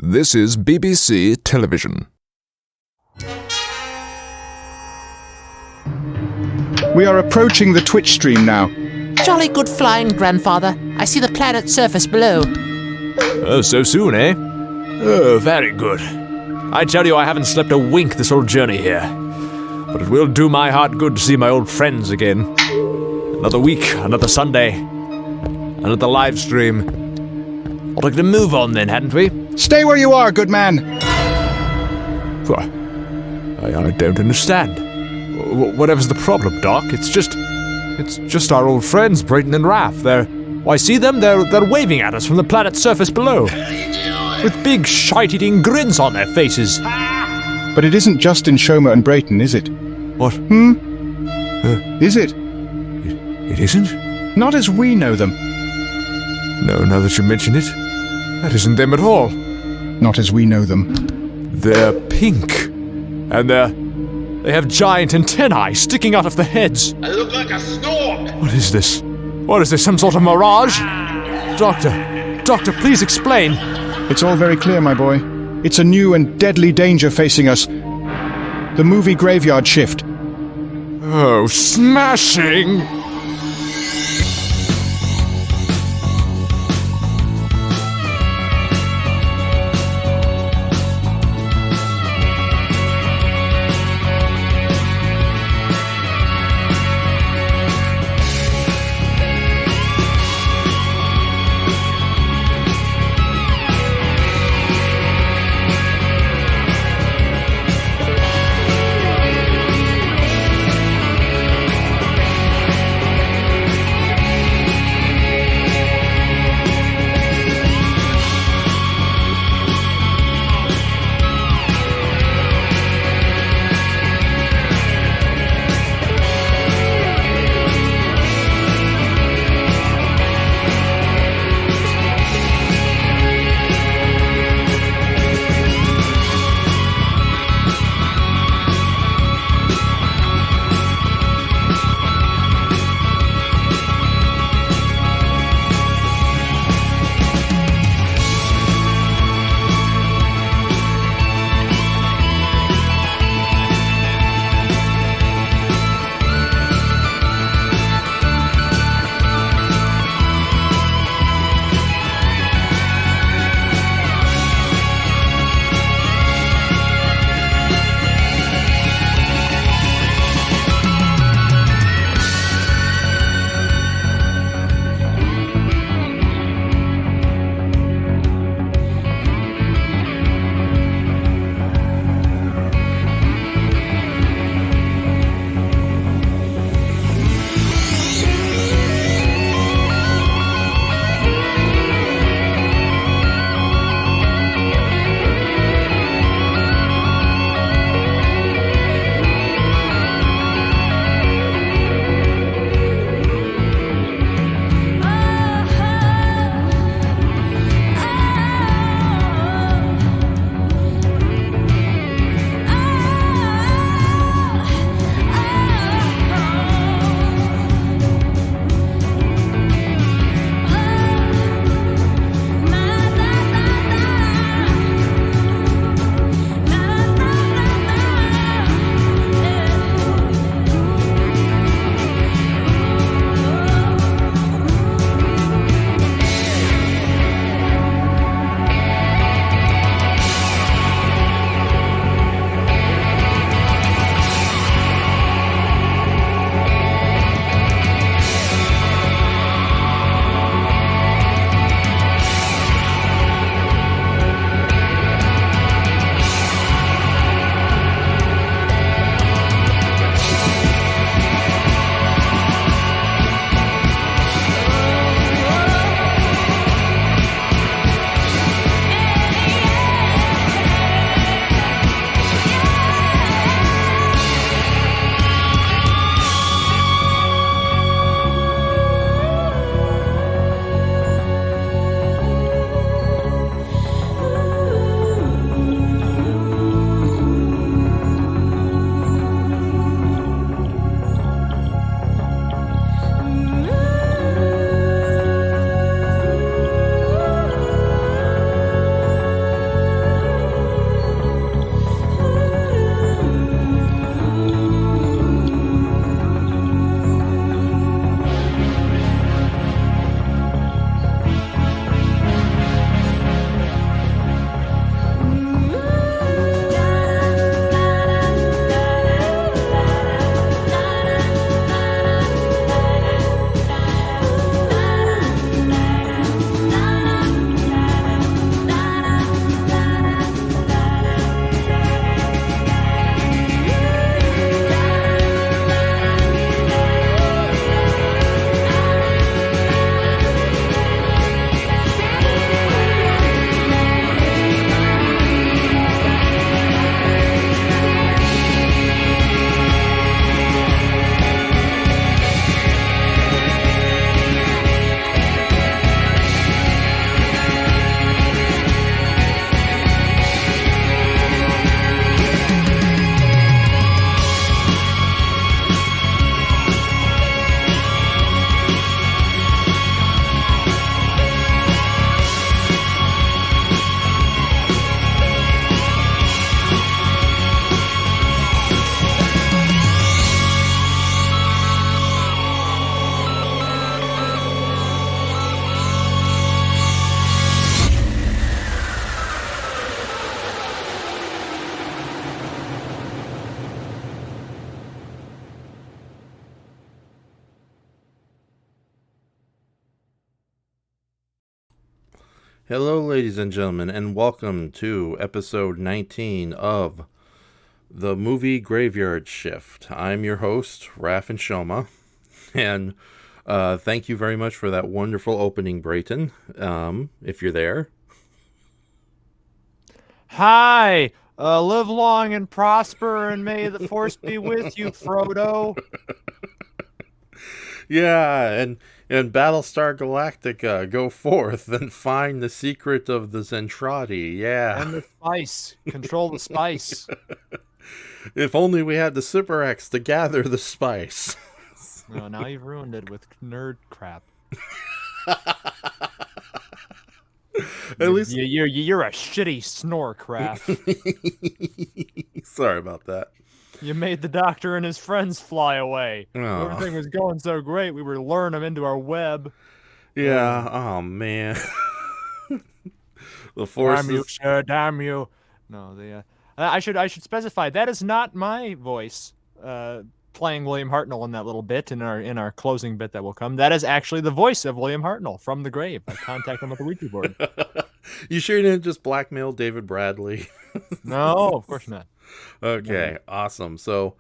This is BBC Television. We are approaching the Twitch stream now. Jolly good flying, Grandfather. I see the planet's surface below. Oh, so soon, eh? Oh, very good. I tell you, I haven't slept a wink this whole journey here. But it will do my heart good to see my old friends again. Another week, another Sunday, another live stream. Ought to get a move on then, hadn't we? Stay where you are, good man. What? I don't understand. Whatever's the problem, Doc? It's just our old friends, Brayton and Raph. Why, see them? They're waving at us from the planet's surface below. With big, shite-eating grins on their faces. But it isn't just in Shoma and Brayton, is it? What? Is it? It isn't? Not as we know them. No, now that you mention it, that isn't them at all. Not as we know them. They're pink. And they have giant antennae sticking out of their heads. I look like a stork! What is this? What is this, some sort of mirage? Doctor, please explain. It's all very clear, my boy. It's a new and deadly danger facing us. The movie graveyard shift. Oh, smashing! Hello, ladies and gentlemen, and welcome to episode 19 of the Movie Graveyard Shift. I'm your host, Raph and Shoma, and thank you very much for that wonderful opening, Brayton, if you're there. Hi, live long and prosper, and may the force be with you, Frodo. Yeah, and Battlestar Galactica, go forth and find the secret of the Zentradi, yeah. And the spice. Control the spice. If only we had the Super X to gather the spice. Oh, now you've ruined it with nerd crap. At least You're a shitty snore crap. Sorry about that. You made the doctor and his friends fly away. Oh. Everything was going so great, we were luring them into our web. Yeah, oh man. The force Damn you, sir, damn you. No, I should specify that is not my voice playing William Hartnell in that little bit in our closing bit that will come. That is actually the voice of William Hartnell from the grave. I contact him with the Ouija board. You sure you didn't just blackmail David Bradley? No, of course not. Okay, awesome. So,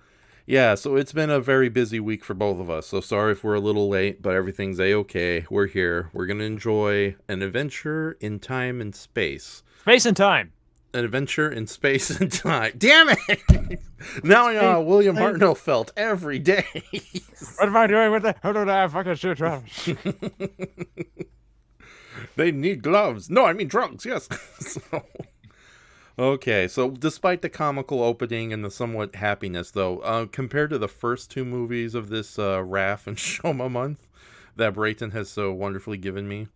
yeah, so it's been a very busy week for both of us. So sorry if we're a little late, but everything's a-okay. We're here. We're going to enjoy an adventure in time and space. Space and time. An adventure in space and time. Damn it! Now I know how William Hartnell felt every day. What am I doing with it? How did I fucking shoot Travis? They need gloves. No, I mean drugs, yes. Okay, so despite the comical opening and the somewhat happiness, though, compared to the first two movies of this Raph and Shoma month that Brayton has so wonderfully given me,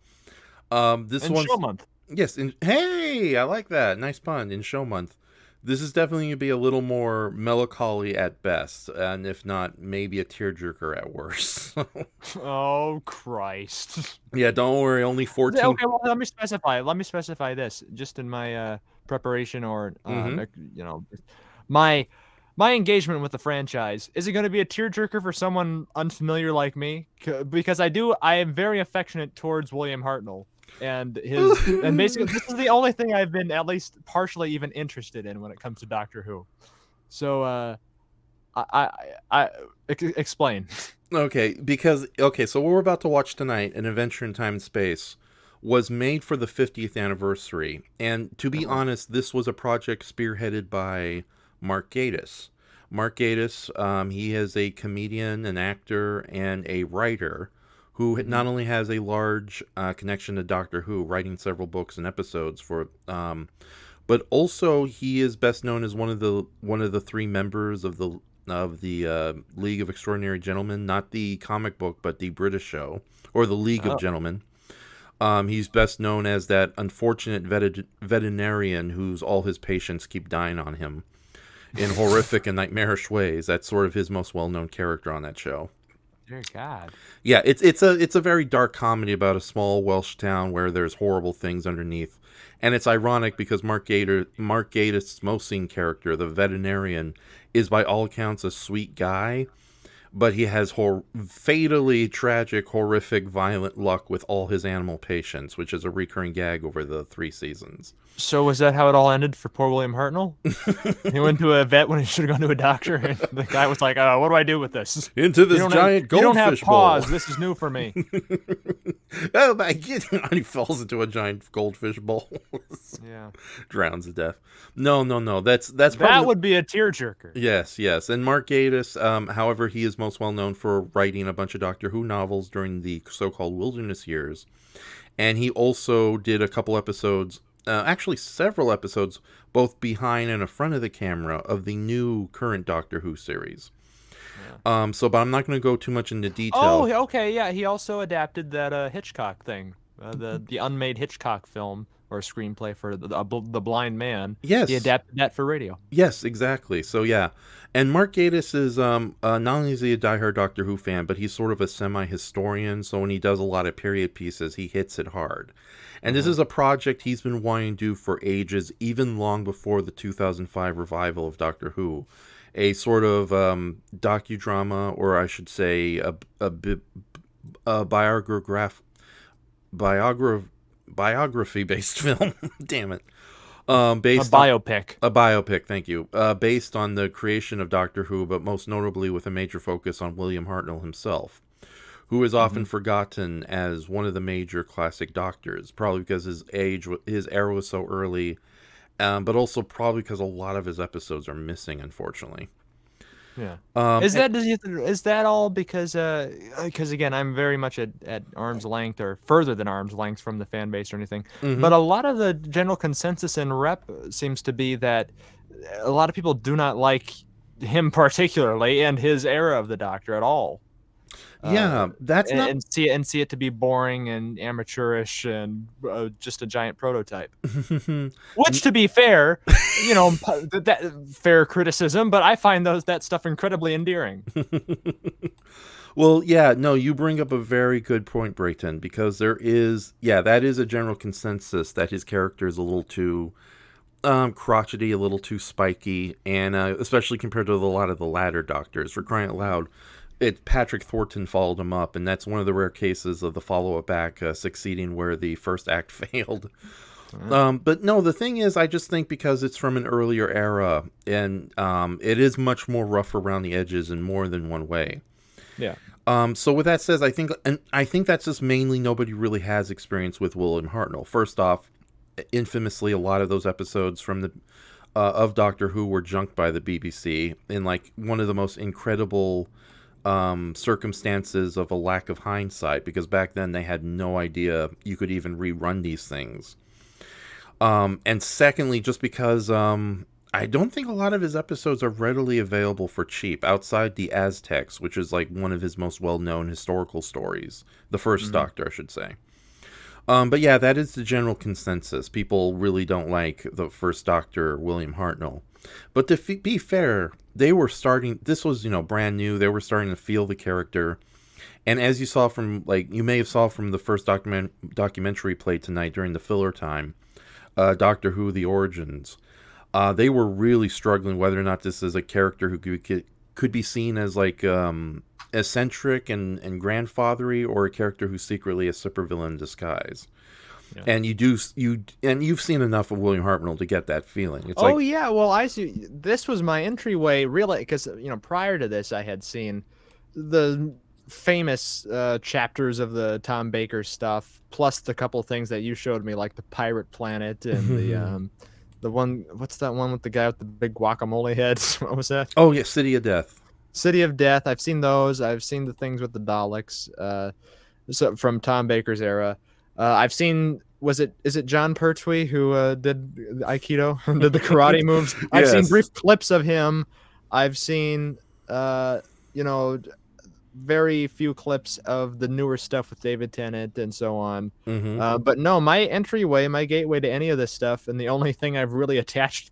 this one's... Show month. Yes, hey, I like that. Nice pun, in show month. This is definitely going to be a little more melancholy at best, and if not, maybe a tearjerker at worst. Oh, Christ. Yeah, don't worry, only 14... Okay, well, let me specify this, just in my preparation or, my engagement with the franchise. Is it going to be a tearjerker for someone unfamiliar like me? Because I am very affectionate towards William Hartnell. And basically this is the only thing I've been at least partially even interested in when it comes to Doctor Who. So I explain. Okay, so what we're about to watch tonight, An Adventure in Time and Space, was made for the 50th anniversary. And to be honest, this was a project spearheaded by Mark Gatiss. Mark Gatiss, he is a comedian, an actor, and a writer who not only has a large connection to Doctor Who, writing several books and episodes for, but also he is best known as one of the three members of the League of Extraordinary Gentlemen, not the comic book, but the British show, or the League of Gentlemen. He's best known as that unfortunate veterinarian whose all his patients keep dying on him in horrific and nightmarish ways. That's sort of his most well-known character on that show. Dear God. Yeah, it's a very dark comedy about a small Welsh town where there's horrible things underneath. And it's ironic because Mark Gatiss' most seen character, the veterinarian, is by all accounts a sweet guy, but he has fatally tragic, horrific, violent luck with all his animal patients, which is a recurring gag over the 3 seasons. So was that how it all ended for poor William Hartnell? He went to a vet when he should have gone to a doctor, and the guy was like, what do I do with this? Into this giant goldfish bowl. You don't have paws. This is new for me. Oh my goodness. He falls into a giant goldfish bowl. Yeah. Drowns to death. No. That's that would be a tearjerker. Yes. And Mark Gatiss, however, he is most well known for writing a bunch of Doctor Who novels during the so-called wilderness years. And he also did a couple episodes, actually several episodes, both behind and in front of the camera of the new current Doctor Who series. Yeah. But I'm not going to go too much into detail. Oh, okay, yeah. He also adapted that Hitchcock thing, the unmade Hitchcock film or screenplay for the Blind Man. Yes, he adapted that for radio. Yes, exactly. So yeah, and Mark Gatiss is not only is he a diehard Doctor Who fan, but he's sort of a semi-historian. So when he does a lot of period pieces, he hits it hard. And this is a project he's been wanting to do for ages, even long before the 2005 revival of Doctor Who. A sort of docudrama, or I should say, a biograph. biography-based film. Damn it. A Based biopic. a biopic, thank you. Based on the creation of Doctor Who, but most notably with a major focus on William Hartnell himself, who is often forgotten as one of the major classic Doctors, probably because his era was so early, but also probably because a lot of his episodes are missing, unfortunately. Yeah. Is that all because again, I'm very much at arm's length or further than arm's length from the fan base or anything. But a lot of the general consensus in rep seems to be that a lot of people do not like him particularly and his era of the Doctor at all. Yeah, that's not. And see it to be boring and amateurish and just a giant prototype. Which, to be fair, that fair criticism, but I find that stuff incredibly endearing. Well, yeah, no, you bring up a very good point, Brayton, because that is a general consensus that his character is a little too crotchety, a little too spiky, and especially compared to a lot of the latter Doctors. For crying out loud, Patrick Thornton followed him up, and that's one of the rare cases of the follow-up act succeeding where the first act failed. But no, the thing is, I just think because it's from an earlier era, and it is much more rough around the edges in more than one way. Yeah. So with that said, I think that's just mainly nobody really has experience with William Hartnell. First off, infamously, a lot of those episodes from the of Doctor Who were junked by the BBC in like one of the most incredible circumstances of a lack of hindsight, because back then they had no idea you could even rerun these things. And secondly, just because I don't think a lot of his episodes are readily available for cheap outside the Aztecs, which is like one of his most well-known historical stories, the first Doctor, I should say. But yeah, that is the general consensus. People really don't like the first Doctor, William Hartnell. But to be fair, they were starting, this was, brand new. They were starting to feel the character. And as you saw you may have saw from the first documentary played tonight during the filler time, Doctor Who, The Origins, they were really struggling whether or not this is a character who could be seen as like eccentric and grandfathery, or a character who's secretly a supervillain in disguise. Yeah. And you've seen enough of William Hartnell to get that feeling. It's yeah, well, I see. This was my entryway, really, because prior to this, I had seen the famous chapters of the Tom Baker stuff, plus the couple things that you showed me, like the Pirate Planet and the one. What's that one with the guy with the big guacamole head? What was that? Oh yeah, City of Death. City of Death. I've seen those. I've seen the things with the Daleks, from Tom Baker's era. I've seen, is it John Pertwee who did Aikido, did the karate moves? I've seen brief clips of him. I've seen, very few clips of the newer stuff with David Tennant and so on. But no, my gateway to any of this stuff, and the only thing I've really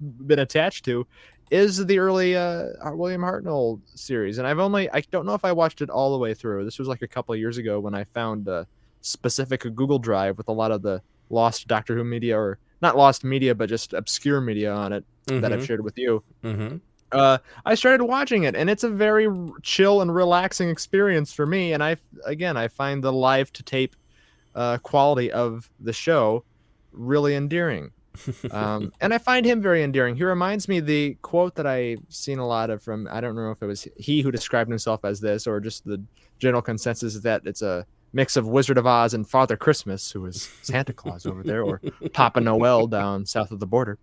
been attached to, is the early William Hartnell series. And I don't know if I watched it all the way through. This was like a couple of years ago when I found specific Google Drive with a lot of the lost Doctor Who media, or not lost media, but just obscure media on it that I've shared with you. I started watching it, and it's a very chill and relaxing experience for me. And I find the live to tape quality of the show really endearing. And I find him very endearing. He reminds me, the quote that I've seen a lot of from, I don't know if it was he who described himself as this, or just the general consensus is that it's a mix of Wizard of Oz and Father Christmas, who is Santa Claus over there, or Papa Noel down south of the border.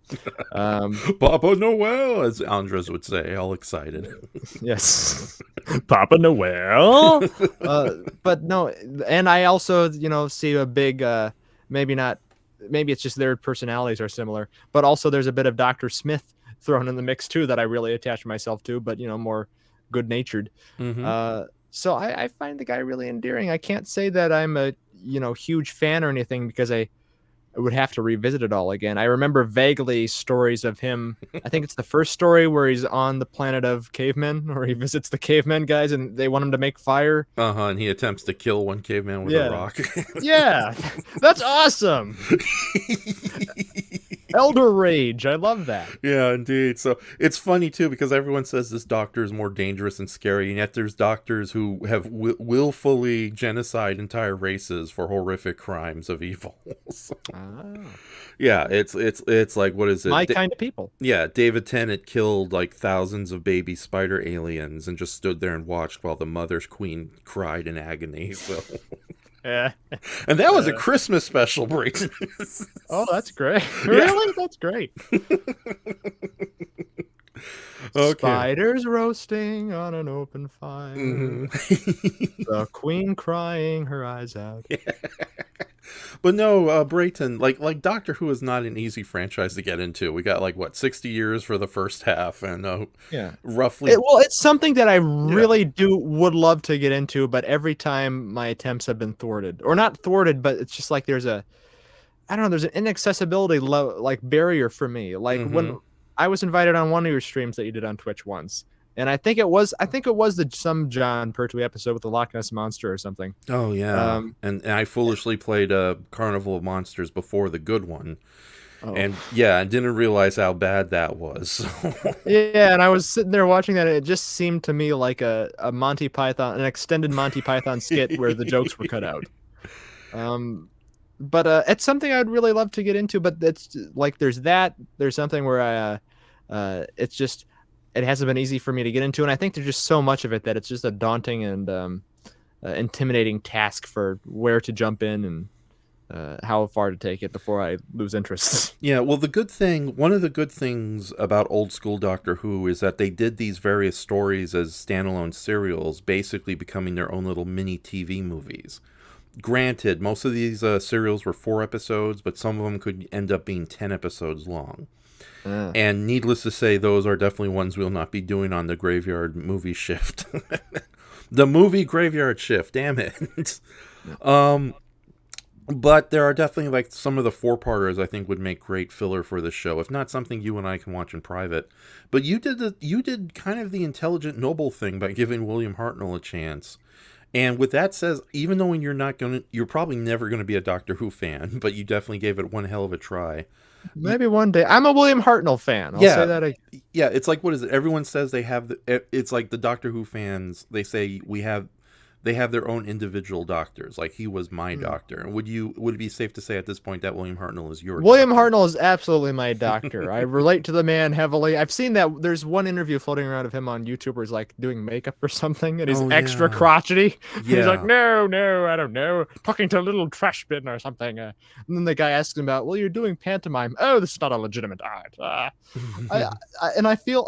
Papa Noel, as Andres would say, all excited. Yes. Papa Noel. But no, and I also, see a big, maybe it's just their personalities are similar, but also there's a bit of Dr. Smith thrown in the mix too that I really attach myself to, but more good-natured. So I find the guy really endearing. I can't say that I'm a huge fan or anything, because I would have to revisit it all again. I remember vaguely stories of him. I think it's the first story where he's on the planet of cavemen, or he visits the cavemen guys and they want him to make fire. And he attempts to kill one caveman with a rock. Yeah, that's awesome. Elder rage. I love that. Yeah, indeed. So it's funny too because everyone says this doctor is more dangerous and scary, and yet there's doctors who have willfully genocide entire races for horrific crimes of evil. So, yeah, it's like, what is it? My kind of people. Yeah, David Tennant killed like thousands of baby spider aliens and just stood there and watched while the mother's queen cried in agony. So. Yeah. And that was a Christmas special, Brayton. Oh, that's great. Really? That's great. Okay. Spiders roasting on an open fire. The queen crying her eyes out. Yeah. But no, Brayton, like Doctor Who is not an easy franchise to get into. We got like what 60 years for the first half, and roughly. It's something that I really would love to get into, but every time my attempts have been thwarted, or not thwarted, but it's just like there's an inaccessibility barrier for me. Like when I was invited on one of your streams that you did on Twitch once. And I think it was some John Pertwee episode with the Loch Ness Monster or something. Oh yeah, and I foolishly played Carnival of Monsters before the good one, and I didn't realize how bad that was. Yeah, and I was sitting there watching that, and it just seemed to me like an extended Monty Python skit where the jokes were cut out. But it's something I'd really love to get into. But it's like there's something where it's just. It hasn't been easy for me to get into, and I think there's just so much of it that it's just a daunting and intimidating task for where to jump in and how far to take it before I lose interest. Yeah, well, one of the good things about old school Doctor Who is that they did these various stories as standalone serials, basically becoming their own little mini TV movies. Granted, most of these serials were 4 episodes, but some of them could end up being 10 episodes long. And needless to say, those are definitely ones we'll not be doing on the Graveyard Movie Shift. The movie Graveyard Shift, damn it. But there are definitely like some of the 4-parters I think would make great filler for the show, if not something you and I can watch in private. But you did kind of the intelligent, noble thing by giving William Hartnell a chance. And with that said, even though you're probably never going to be a Doctor Who fan, but you definitely gave it one hell of a try. Maybe one day. I'm a William Hartnell fan. I'll say that again. Yeah, it's like, what is it? Everyone says they have it's like the Doctor Who fans, they say they have their own individual doctors. Like, he was my doctor. And would it be safe to say at this point that William Hartnell is your William doctor? Hartnell is absolutely my doctor. I relate to the man heavily. I've seen that there's one interview floating around of him on YouTube where he's like doing makeup or something, and he's extra crotchety. Yeah. He's like, no, I don't know, talking to a little trash bin or something. And then the guy asks him about, well, you're doing pantomime. Oh, this is not a legitimate art. I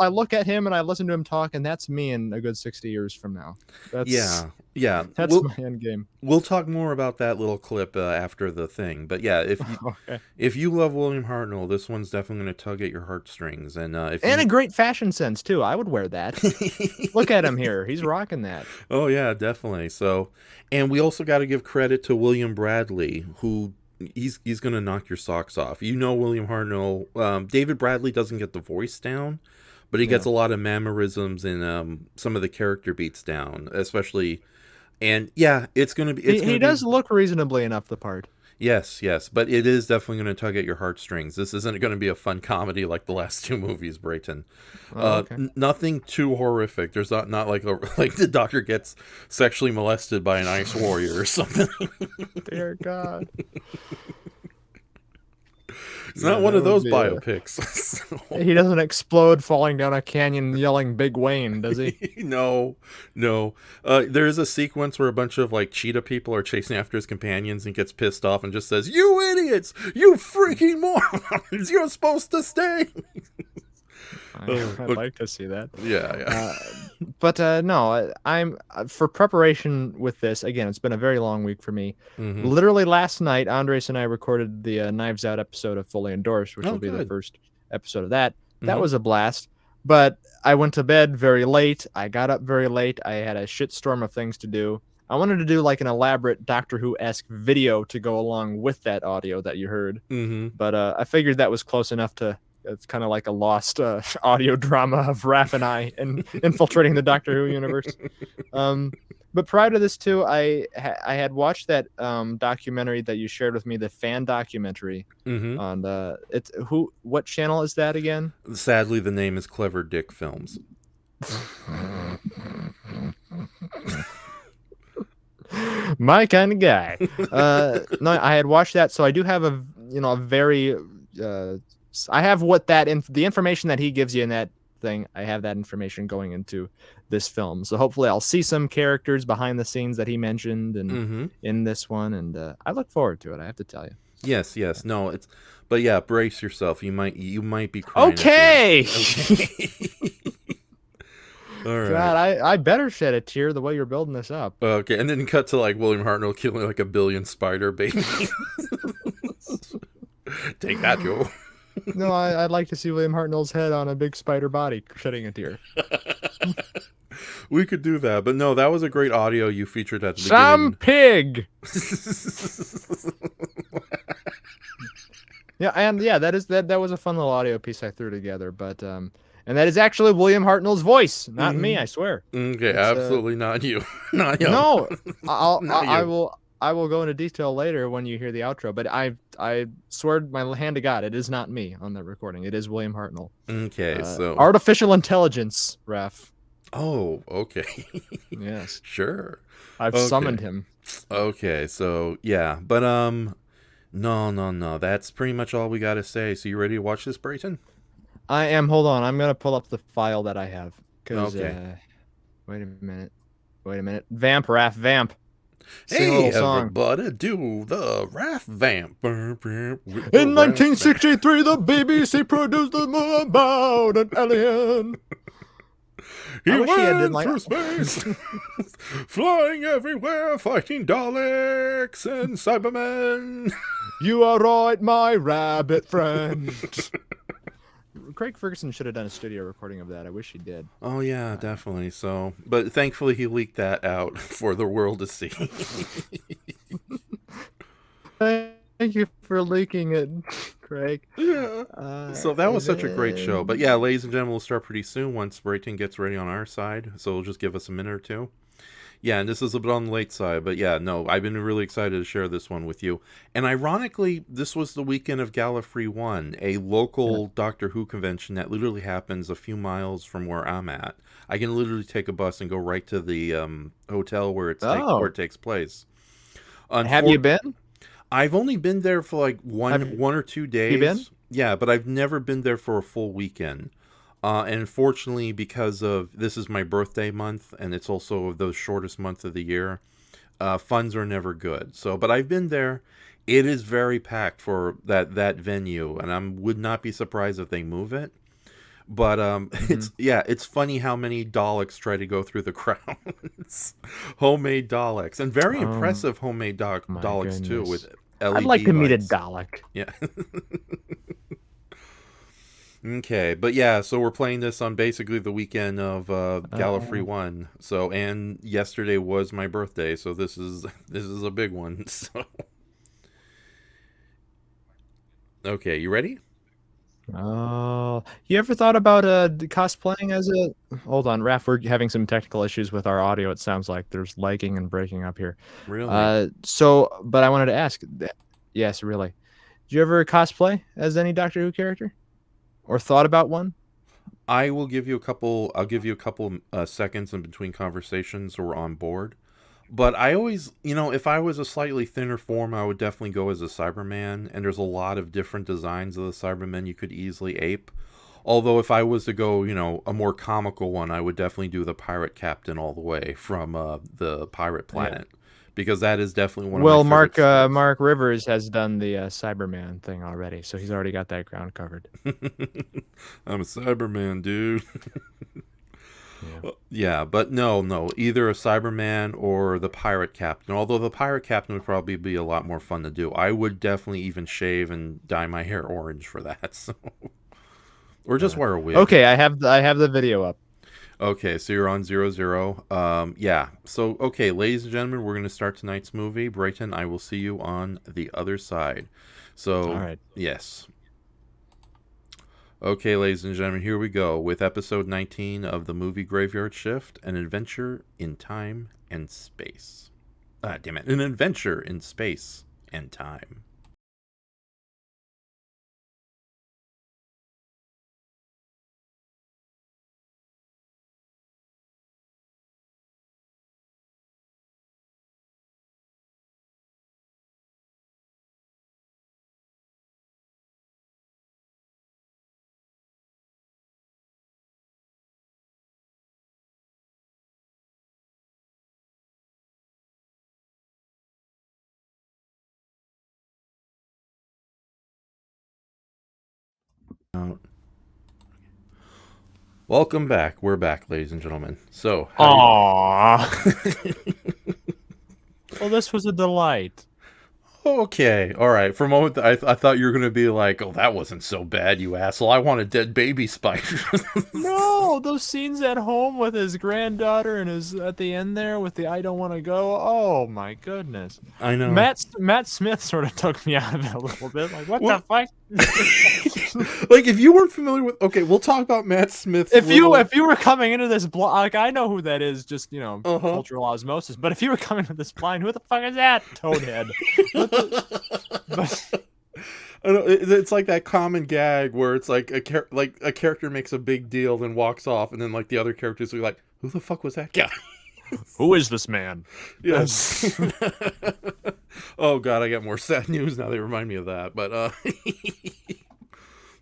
look at him and I listen to him talk, and that's me in a good 60 years from now. Yeah, that's my end game. We'll talk more about that little clip after the thing. But yeah, if you love William Hartnell, this one's definitely going to tug at your heartstrings. And a great fashion sense too. I would wear that. Look at him here; he's rocking that. Oh yeah, definitely. So, and we also got to give credit to William Bradley, who he's going to knock your socks off. William Hartnell. David Bradley doesn't get the voice down, but he gets a lot of mannerisms and some of the character beats down, especially. And yeah, it's going to be... He does look reasonably enough the part. Yes, but it is definitely going to tug at your heartstrings. This isn't going to be a fun comedy like the last 2 movies, Brayton. Nothing too horrific. There's not like the Doctor gets sexually molested by an ice warrior or something. Dear God. It's not one of those biopics. He doesn't explode falling down a canyon yelling Big Wayne, does he? No. There is a sequence where a bunch of like cheetah people are chasing after his companions and gets pissed off and just says, "You idiots! You freaking morons! You're supposed to stay!" I'd like to see that. Yeah. But no, I'm for preparation with this. Again, it's been a very long week for me. Mm-hmm. Literally last night, Andres and I recorded the Knives Out episode of Fully Endorsed, which will be the first episode of that. Mm-hmm. That was a blast. But I went to bed very late. I got up very late. I had a shitstorm of things to do. I wanted to do like an elaborate Doctor Who-esque video to go along with that audio that you heard. Mm-hmm. But I figured that was close enough to... It's kind of like a lost audio drama of Raph and I infiltrating the Doctor Who universe. But prior to this too, I had watched that documentary that you shared with me, the fan documentary Mm-hmm. on what channel is that again? Sadly, the name is Clever Dick Films. My kind of guy. No, I had watched that, so I do have a very I have the information that he gives you in that thing. I have that information going into this film, so hopefully I'll see some characters behind the scenes that he mentioned and Mm-hmm. in this one, and I look forward to it. I have to tell you. Yes, no, but yeah, brace yourself. You might be crying. Okay. Okay. All right. God, I better shed a tear the way you're building this up. Okay, and then cut to like William Hartnell killing like 1 billion spider babies. Take that, Joe. No, I'd like to see William Hartnell's head on a big spider body shedding a tear. We could do that, but no, that was a great audio you featured at the Some pig. Yeah, and yeah, that was a fun little audio piece I threw together, but and that is actually William Hartnell's voice, not me, I swear. Okay, It's, absolutely not you. Not you. No, Not you. I will go into detail later when you hear the outro, but I swear my hand to God, it is not me on that recording. It is William Hartnell. Okay, so artificial intelligence, Ref. Oh, okay. Yes. Sure. I've summoned him. Okay, so yeah, but no. That's pretty much all we got to say. So you ready to watch this, Brayton? I am. Hold on. I'm gonna pull up the file that I have. Okay. Wait a minute. Vamp, Raph, vamp. Sing a Hey, little song. everybody, do the Wrath Vamp. In 1963, the BBC produced a movie about an alien. He I wish he had went done like through space, flying everywhere, fighting Daleks and Cybermen. You are right, my rabbit friend. Craig Ferguson should have done a studio recording of that. I wish he did. Oh yeah, definitely. So, but thankfully he leaked that out for the world to see. Thank you for leaking it, Craig. Yeah. So that was such a great show. But yeah, ladies and gentlemen, we'll start pretty soon once rating gets ready on our side. So it'll just give us a minute or two. Yeah, and this is a bit on the late side, but yeah, no, I've been really excited to share this one with you. And ironically, this was the weekend of Gallifrey 1, a local Doctor Who convention that literally happens a few miles from where I'm at. I can literally take a bus and go right to the hotel where where it takes place. Have you been? I've only been there for like one or 2 days. You been? Yeah, but I've never been there for a full weekend. And unfortunately, because of this is my birthday month, and it's also the shortest month of the year, funds are never good. So, but I've been there. It is very packed for that venue, and I would not be surprised if they move it. But it's funny how many Daleks try to go through the crowds. Homemade Daleks, and very impressive homemade Daleks too, with LED I'd like to meet a lights. Dalek. Yeah. Okay, but yeah, so we're playing this on basically the weekend of Gallifrey 1. So, and yesterday was my birthday, so this is a big one. So, okay, you ready? Oh, you ever thought about cosplaying as a? Hold on, Raph. We're having some technical issues with our audio. It sounds like there's lagging and breaking up here. Really? But I wanted to ask. Yes, really. Did you ever cosplay as any Doctor Who character, or thought about one? I will give you a couple. I'll give you a couple seconds in between conversations, so we're on board. But I always, if I was a slightly thinner form, I would definitely go as a Cyberman. And there's a lot of different designs of the Cybermen you could easily ape. Although if I was to go, a more comical one, I would definitely do the Pirate Captain all the way from the Pirate Planet. Because that is definitely one of my favorite stories. Mark Rivers has done the Cyberman thing already, so he's already got that ground covered. I'm a Cyberman, dude. Yeah, but no, either a Cyberman or the Pirate Captain. Although the Pirate Captain would probably be a lot more fun to do. I would definitely even shave and dye my hair orange for that. So. Or just wear a wig. Okay, I have the video up. Okay, so you're on 00. Yeah. So, okay, ladies and gentlemen, we're going to start tonight's movie. Brayton, I will see you on the other side. So, all right. Yes. Okay, ladies and gentlemen, here we go with episode 19 of the movie Graveyard Shift, An Adventure in Time and space. Damn it. An adventure in space and time. Welcome back. We're back, ladies and gentlemen. So, Aww. Well, this was a delight. okay, all right. For a moment, I thought you were going to be like, "Oh, that wasn't so bad, you asshole. I want a dead baby spider." No, those scenes at home with his granddaughter and his at the end there with the "I don't want to go." Oh my goodness. I know. Matt Smith sort of took me out of it a little bit. Like, what the fuck? Like, if you weren't familiar with, okay, we'll talk about Matt Smith's. If you were coming into this like, I know who that is, just Uh-huh. cultural osmosis. But if you were coming into this blind, who the fuck is that? Toadhead. I know, it's like that common gag where it's like a character makes a big deal, then walks off, and then like the other characters are like, "Who the fuck was that guy?" Who is this man? Yes. Oh god, I got more sad news now. They remind me of that. But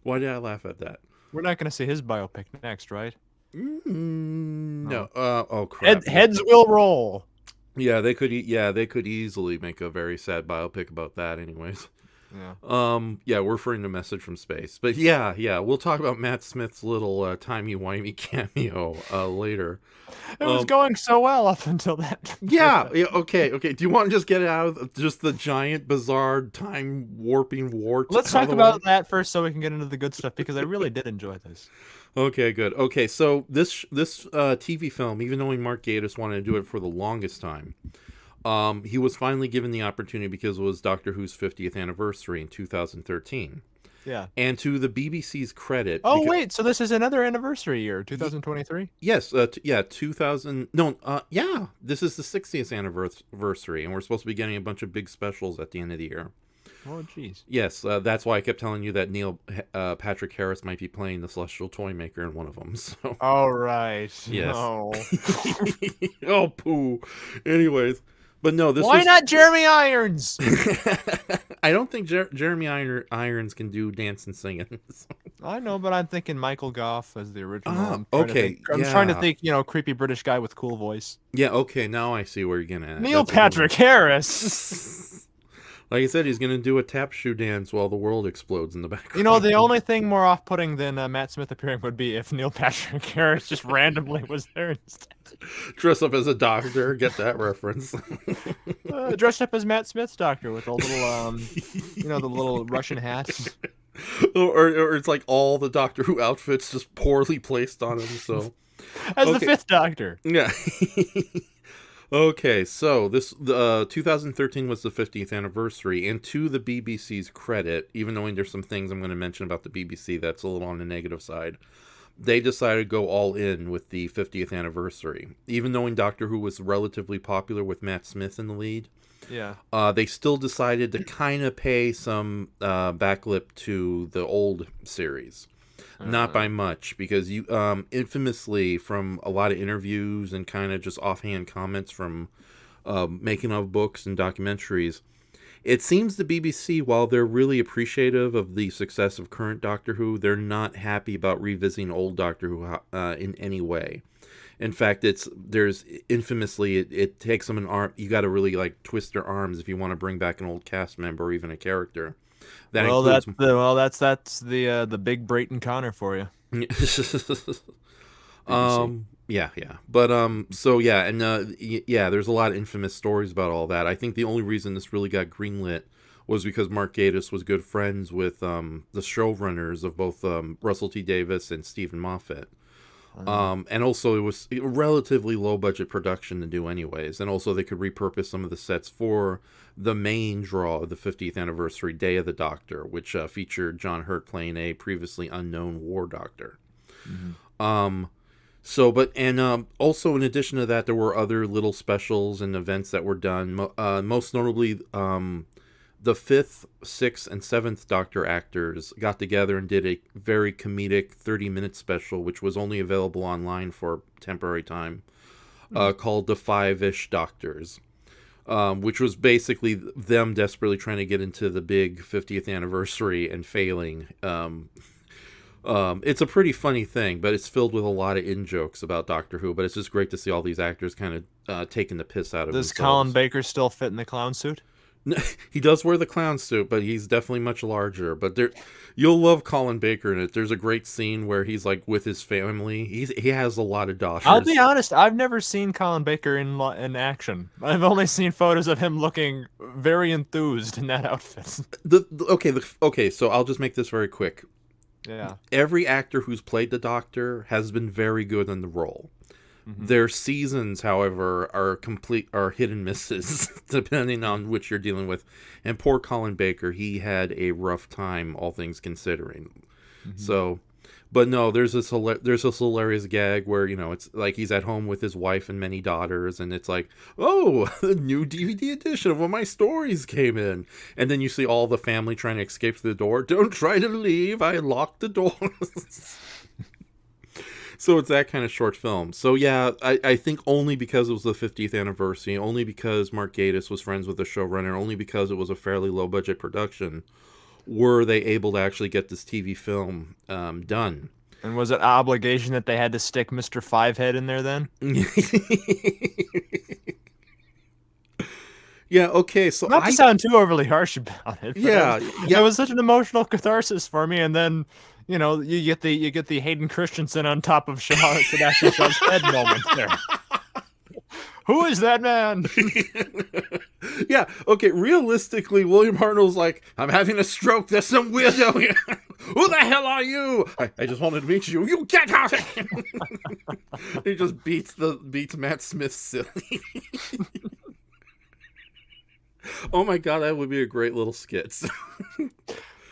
why did I laugh at that? We're not going to see his biopic next, right? No. Oh crap. Heads will roll. Yeah, they could. They could easily make a very sad biopic about that. Anyways. Yeah. Yeah, we're referring to Message from Space. But yeah, we'll talk about Matt Smith's little timey-wimey cameo later. It was going so well up until that. Yeah, okay. Do you want to just get it out of just the giant, bizarre, time-warping warts? Let's talk about that first so we can get into the good stuff, because I really did enjoy this. Okay, good. Okay, so this TV film, even though Mark Gatiss wanted to do it for the longest time, he was finally given the opportunity because it was Doctor Who's 50th anniversary in 2013. Yeah. And to the BBC's credit... Oh, wait, so this is another anniversary year, 2023? Yes, 2000... No, yeah, this is the 60th anniversary, and we're supposed to be getting a bunch of big specials at the end of the year. Oh, jeez. Yes, that's why I kept telling you that Neil Patrick Harris might be playing the Celestial Toymaker in one of them. So. All right. Yes. No. Oh, poo. Anyways... But no, this Why not Jeremy Irons? I don't think Jeremy Irons can do dance and singing. So. I know, but I'm thinking Michael Gough as the original. I'm trying to think, creepy British guy with cool voice. Yeah, okay, now I see where you're getting at. Neil Patrick Harris. Like I said, he's going to do a tap shoe dance while the world explodes in the background. The only thing more off-putting than Matt Smith appearing would be if Neil Patrick Harris just randomly was there instead. Dress up as a doctor, get that reference. Dressed up as Matt Smith's doctor with a little, the little Russian hats. Or it's like all the Doctor Who outfits just poorly placed on him. So as the fifth Doctor. Yeah. Okay, so this 2013 was the 50th anniversary, and to the BBC's credit, even though there's some things I'm going to mention about the BBC that's a little on the negative side, they decided to go all in with the 50th anniversary. Even though Doctor Who was relatively popular with Matt Smith in the lead, yeah, they still decided to kind of pay some backlip to the old series. Not by much, because you infamously, from a lot of interviews and kind of just offhand comments from making of books and documentaries, it seems the BBC, while they're really appreciative of the success of current Doctor Who, they're not happy about revisiting old Doctor Who in any way. In fact, it takes them an arm. You got to really like twist their arms if you want to bring back an old cast member or even a character. That's the big Brayton Connor for you. Yeah. But so yeah, and there's a lot of infamous stories about all that. I think the only reason this really got greenlit was because Mark Gatiss was good friends with the showrunners of both Russell T Davies and Stephen Moffat. And also it was a relatively low budget production to do anyways, and also they could repurpose some of the sets for the main draw of the 50th anniversary Day of the Doctor, which featured John Hurt playing a previously unknown war doctor. So, but and also in addition to that, there were other little specials and events that were done. Most notably, the fifth, sixth, and seventh Doctor actors got together and did a very comedic 30-minute special, which was only available online for temporary time, called The Five-ish Doctors, which was basically them desperately trying to get into the big 50th anniversary and failing. It's a pretty funny thing, but it's filled with a lot of in-jokes about Doctor Who, but it's just great to see all these actors kind of taking the piss out of Does themselves. Colin Baker still fit in the clown suit? He does wear the clown suit, but he's definitely much larger. But you'll love Colin Baker in it. There's a great scene where he's like with his family. He has a lot of daughters. I'll be honest, I've never seen Colin Baker in action. I've only seen photos of him looking very enthused in that outfit. Okay, so I'll just make this very quick. Yeah. Every actor who's played the Doctor has been very good in the role. Mm-hmm. Their seasons, however, are hit and misses depending on which you're dealing with. And poor Colin Baker, he had a rough time, all things considering. Mm-hmm. So, but no, there's this hilarious gag where, you know, it's like he's at home with his wife and many daughters, and it's like, oh, the new DVD edition of one of my stories came in, and then you see all the family trying to escape through the door. Don't try to leave. I locked the door. So it's that kind of short film. So yeah, I think only because it was the 50th anniversary, only because Mark Gatiss was friends with the showrunner, only because it was a fairly low budget production, were they able to actually get this TV film done. And was it obligation that they had to stick Mr. Fivehead in there then? Yeah, okay, so not to sound too overly harsh about it. Yeah, it was such an emotional catharsis for me, and then you know you get the Hayden Christensen on top of Sebastian Shaw's head moment there. Who is that man? Yeah, okay, realistically, William Hartnell's like, I'm having a stroke, there's some weirdo here. Who the hell are you? I just wanted to meet you. You get out of here! He just beats Matt Smith silly. Oh my god, that would be a great little skit.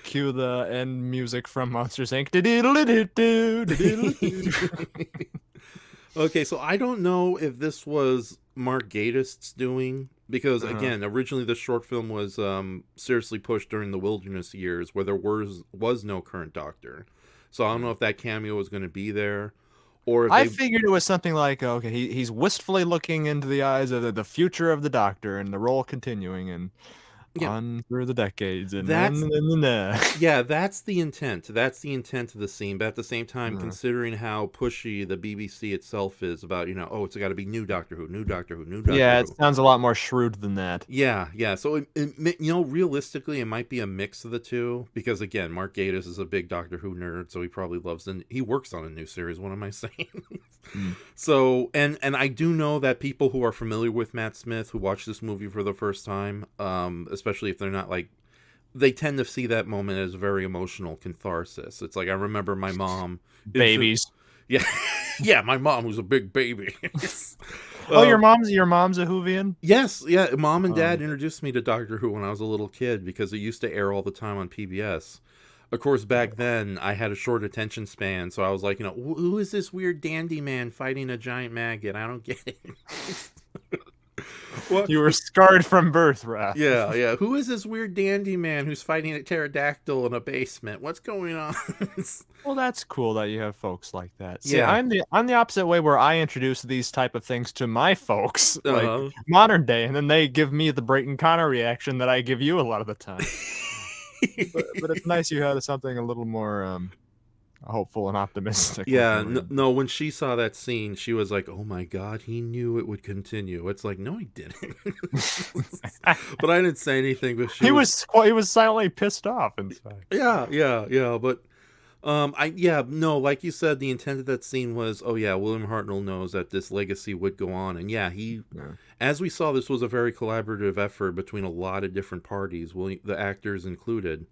Cue the end music from Monsters Inc. Okay, so I don't know if this was Mark Gatiss's doing, because again, originally the short film was seriously pushed during the Wilderness years, where there was no current Doctor. So I don't know if that cameo was going to be there, or if I figured it was something like, okay, he's wistfully looking into the eyes of the future of the Doctor and the role continuing and on through the decades. And yeah, that's the intent. That's the intent of the scene. But at the same time, considering how pushy the BBC itself is about, you know, oh, it's got to be new Doctor Who, new Doctor Who, new Doctor Who. Yeah, it sounds a lot more shrewd than that. Yeah. So, you know, realistically, it might be a mix of the two. Because, again, Mark Gatiss is a big Doctor Who nerd, so he probably loves it. He works on a new series, what am I saying? So, and I do know that people who are familiar with Matt Smith, who watch this movie for the first time, especially if they're not like, they tend to see that moment as very emotional catharsis. It's like, I remember my mom. Babies. Yeah, my mom was a big baby. Oh, your mom's a Whovian? Yes, yeah. Mom and Dad introduced me to Doctor Who when I was a little kid because it used to air all the time on PBS. Of course, back then, I had a short attention span, so I was like, you know, who is this weird dandy man fighting a giant maggot? I don't get it. Well, you were scarred from birth, Raph. Yeah. Who is this weird dandy man who's fighting a pterodactyl in a basement? What's going on? Well, that's cool that you have folks like that. See, I'm the opposite way, where I introduce these type of things to my folks, like modern day, and then they give me the Brayton Connor reaction that I give you a lot of the time. but it's nice you had something a little more hopeful and optimistic. Yeah, no, when she saw that scene, she was like, oh my god, he knew it would continue. It's like, no, he didn't. But I didn't say anything. But he was silently pissed off inside. Yeah, but like you said, the intent of that scene was, oh yeah, William Hartnell knows that this legacy would go on, and as we saw, this was a very collaborative effort between a lot of different parties, the actors included.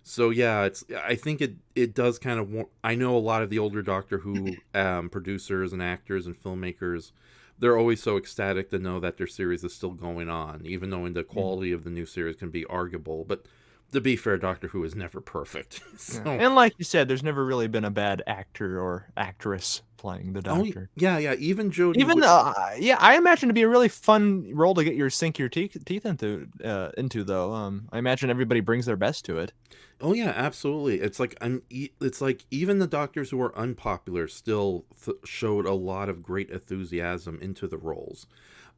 So yeah, I think it does kind of. I know a lot of the older Doctor Who producers and actors and filmmakers, they're always so ecstatic to know that their series is still going on, even though the quality of the new series can be arguable. But To be fair, Doctor Who is never perfect. So. And like you said, there's never really been a bad actor or actress playing the Doctor. Yeah. Even Jodie. Even I imagine it'd be a really fun role to sink your teeth into though. I imagine everybody brings their best to it. Oh yeah, absolutely. It's like even the doctors who were unpopular still showed a lot of great enthusiasm into the roles.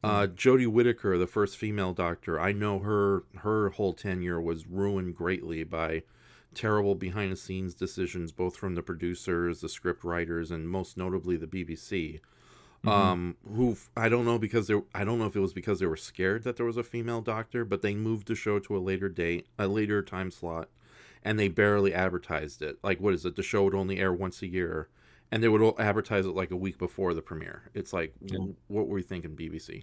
Jodie Whittaker, the first female doctor, I know her whole tenure was ruined greatly by terrible behind the scenes decisions, both from the producers, the script writers, and most notably the BBC. Who I don't know if it was because they were scared that there was a female doctor, but they moved the show to a later time slot, and they barely advertised it. Like, what is it? The show would only air once a year, and they would advertise it like a week before the premiere. It's like, what were you thinking, BBC?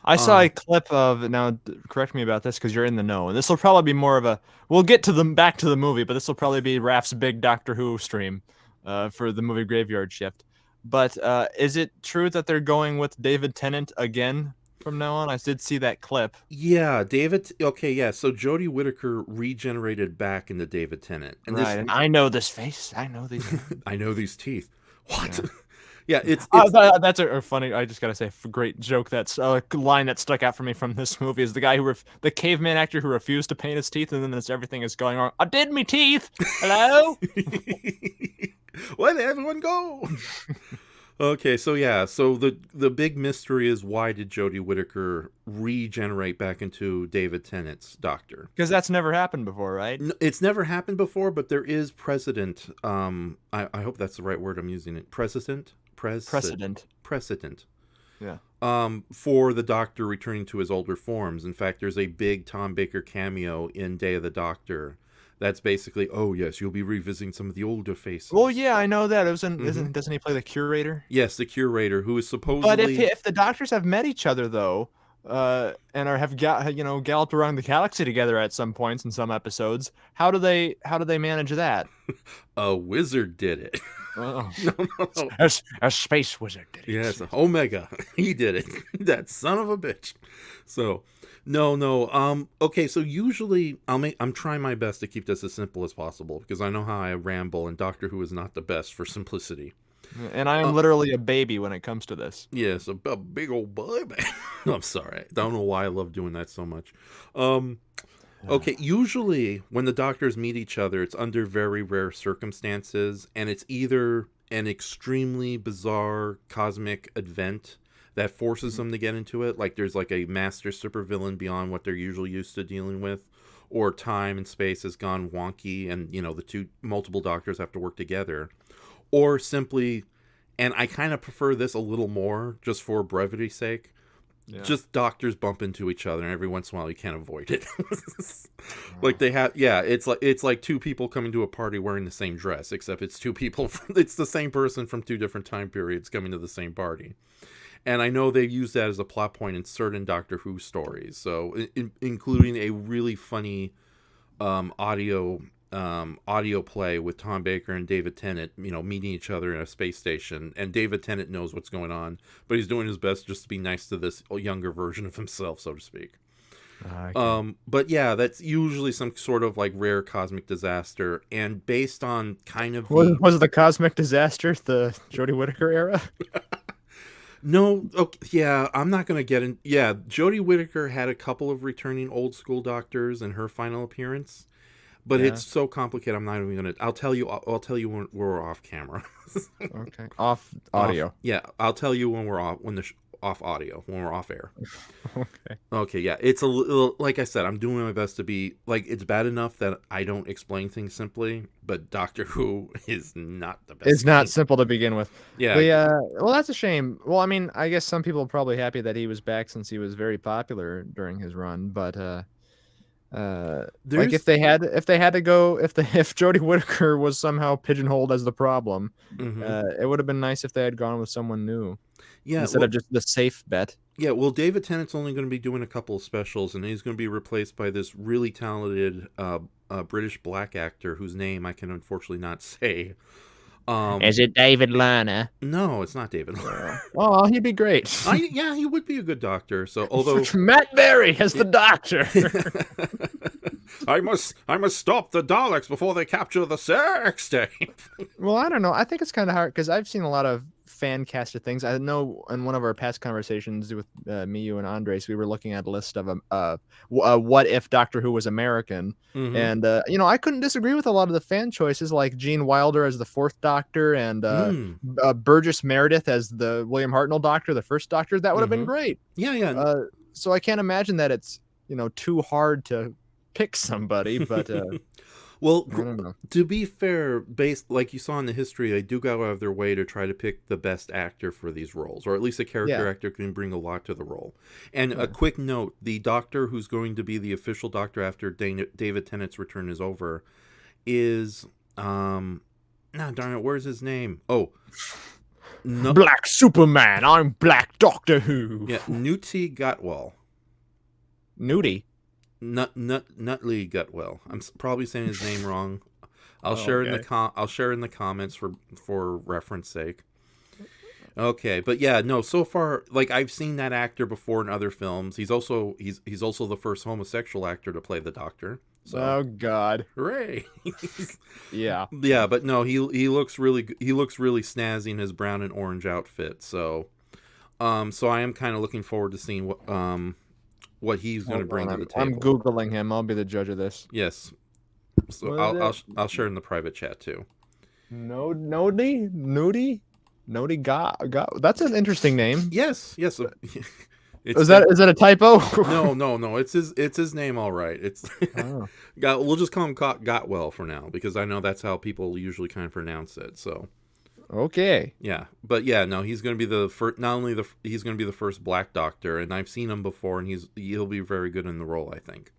I saw a clip of, now correct me about this because you're in the know, and this will probably be more of a, we'll get to back to the movie, but this will probably be Raph's big Doctor Who stream for the movie Graveyard Shift. But is it true that they're going with David Tennant again from now on? I did see that clip. Yeah, okay, yeah, so Jodie Whittaker regenerated back into David Tennant. And right, and I know this face. I know these. I know these teeth. What? Yeah, it's that's a funny. I just gotta say, a great joke. That's a line that stuck out for me from this movie is the guy the caveman actor who refused to paint his teeth, and then as everything is going on, I did me teeth. Hello. Where did everyone go? Okay, so yeah, so the big mystery is, why did Jodie Whittaker regenerate back into David Tennant's Doctor? Because that's never happened before, right? It's never happened before, but there is precedent. I hope that's the right word I'm using. Precedent. Yeah. For the Doctor returning to his older forms. In fact, there's a big Tom Baker cameo in Day of the Doctor. That's basically, oh yes, you'll be revisiting some of the older faces. Well, yeah, I know that. It was doesn't he play the curator? Yes, the curator, who is supposedly. But if the Doctors have met each other though, and have galloped around the galaxy together at some points in some episodes, how do they manage that? A wizard did it. Oh. No. A space wizard did it. Yes, Omega. He did it. That son of a bitch. So, no. Okay, so usually I'm trying my best to keep this as simple as possible, because I know how I ramble, and Doctor Who is not the best for simplicity. And I am literally a baby when it comes to this. Yes, a big old baby. I'm sorry. I don't know why I love doing that so much. Okay, usually when the Doctors meet each other, it's under very rare circumstances, and it's either an extremely bizarre cosmic event that forces them to get into it, like there's like a master supervillain beyond what they're usually used to dealing with, or time and space has gone wonky, and the multiple Doctors have to work together, or simply, and I kind of prefer this a little more just for brevity's sake. Yeah. Just Doctors bump into each other, and every once in a while you can't avoid it. Like they have, it's like two people coming to a party wearing the same dress, except it's two people it's the same person from two different time periods coming to the same party. And I know they've used that as a plot point in certain Doctor Who stories, so including a really funny audio play with Tom Baker and David Tennant, meeting each other in a space station, and David Tennant knows what's going on, but he's doing his best just to be nice to this younger version of himself, so to speak. Okay. But yeah, that's usually some sort of like rare cosmic disaster, and based on kind of was the cosmic disaster the Jodie Whittaker era? No, okay, yeah, I'm not gonna get in. Yeah, Jodie Whittaker had a couple of returning old school Doctors in her final appearance. But it's so complicated. I'm not even gonna. I'll tell you when we're off camera. Okay. Off audio. I'll tell you when we're off. Off audio, when we're off air. Okay. Okay. Yeah. It's a little. Like I said, I'm doing my best to be like. It's bad enough that I don't explain things simply, but Doctor Who is not the best. It's not simple to begin with. Yeah. Well, that's a shame. Well, I mean, I guess some people are probably happy that he was back since he was very popular during his run, but. Like if Jodie Whittaker was somehow pigeonholed as the problem, it would have been nice if they had gone with someone new, instead of just the safe bet. Yeah, well, David Tennant's only going to be doing a couple of specials, and he's going to be replaced by this really talented British black actor whose name I can unfortunately not say. Is it David Lerner? No, it's not David Lerner. Oh, he'd be great. Yeah, he would be a good Doctor. So, although Matt Berry as the Doctor. I must stop the Daleks before they capture the sex tape. Well, I don't know. I think it's kind of hard because I've seen a lot of fan casted things. I know in one of our past conversations with me, you, and Andres, we were looking at a list of what if Doctor Who was American, and I couldn't disagree with a lot of the fan choices, like Gene Wilder as the fourth Doctor and Burgess Meredith as the William Hartnell Doctor, the first Doctor. That would have been great. Yeah. So I can't imagine that it's too hard to pick somebody, but. Well, I don't know. to be fair, based like you saw in the history, they do go out of their way to try to pick the best actor for these roles, or at least a character actor can bring a lot to the role. And a quick note, the Doctor who's going to be the official Doctor after David Tennant's return is over is, darn it, where's his name? Oh, no, Black Superman, I'm Black Doctor Who. Yeah, Newty Gotwell. Nudie? Nutley Gutwell. I'm probably saying his name wrong. I'll share in the comments for reference sake. Okay, but yeah, no. So far, like I've seen that actor before in other films. He's also the first homosexual actor to play the Doctor. So, oh God! Hooray! Yeah. But no, he looks really snazzy in his brown and orange outfit. So I am kind of looking forward to seeing what he's going to bring to the table. I'm Googling him. I'll be the judge of this. Yes. So I'll share in the private chat too. Nody got. That's an interesting name. Yes. Is that a typo? No. It's his name, all right. It's we'll just call him Gotwell for now because I know that's how people usually kind of pronounce it. So. Okay. Yeah, but yeah, no, he's going to be the first. Not only he's going to be the first Black Doctor, and I've seen him before, and he'll be very good in the role, I think.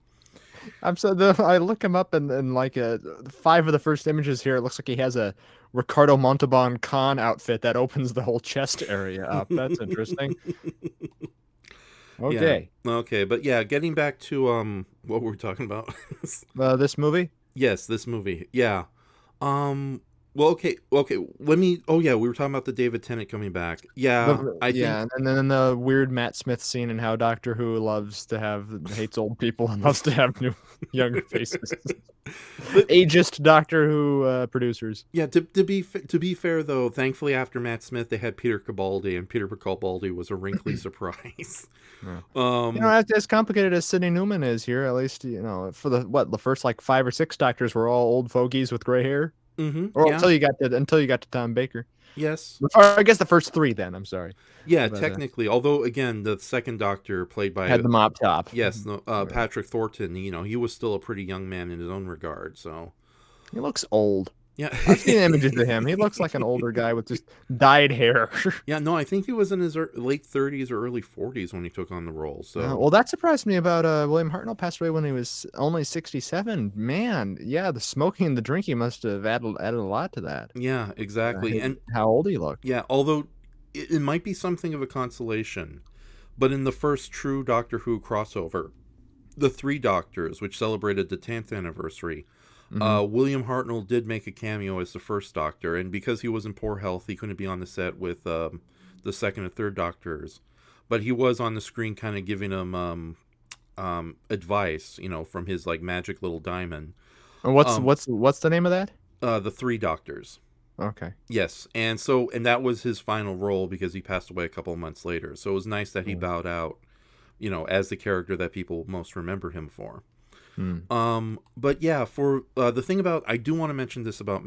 I look him up, and like 5 of the first images here, it looks like he has a Ricardo Montalban Khan outfit that opens the whole chest area up. That's interesting. Okay. Yeah. Okay, but yeah, getting back to what were we talking about? This movie? Yes, this movie. Yeah. Well, okay. Let me. Oh, yeah. We were talking about the David Tennant coming back. Yeah, I think. And then the weird Matt Smith scene and how Doctor Who hates old people and loves to have new, younger faces. Ageist Doctor Who producers. Yeah. To be fair though, thankfully after Matt Smith, they had Peter Capaldi, and Peter Capaldi was a wrinkly surprise. As complicated as Sidney Newman is here, at least for the first like 5 or 6 Doctors were all old fogies with gray hair. Or until you got to Tom Baker. Yes. Or I guess the first 3 then, I'm sorry. Yeah, technically. Although again, the second Doctor played by had the mop top. Yes, Patrick Thornton, he was still a pretty young man in his own regard, so he looks old. Yeah. I've seen images of him. He looks like an older guy with just dyed hair. Yeah, no, I think he was in his late 30s or early 40s when he took on the role. So well, that surprised me about William Hartnell passed away when he was only 67. Man, yeah, the smoking and the drinking must have added a lot to that. Yeah, exactly. And how old he looked. Yeah, although it might be something of a consolation, but in the first true Doctor Who crossover, the 3 Doctors, which celebrated the 10th anniversary, William Hartnell did make a cameo as the first Doctor, and because he was in poor health, he couldn't be on the set with the second and third Doctors, but he was on the screen kind of giving them advice, from his like magic little diamond. And what's the name of that? The 3 Doctors. Okay. Yes, and that was his final role because he passed away a couple of months later. So it was nice that he bowed out, as the character that people most remember him for. But yeah, for the thing about, I do want to mention this about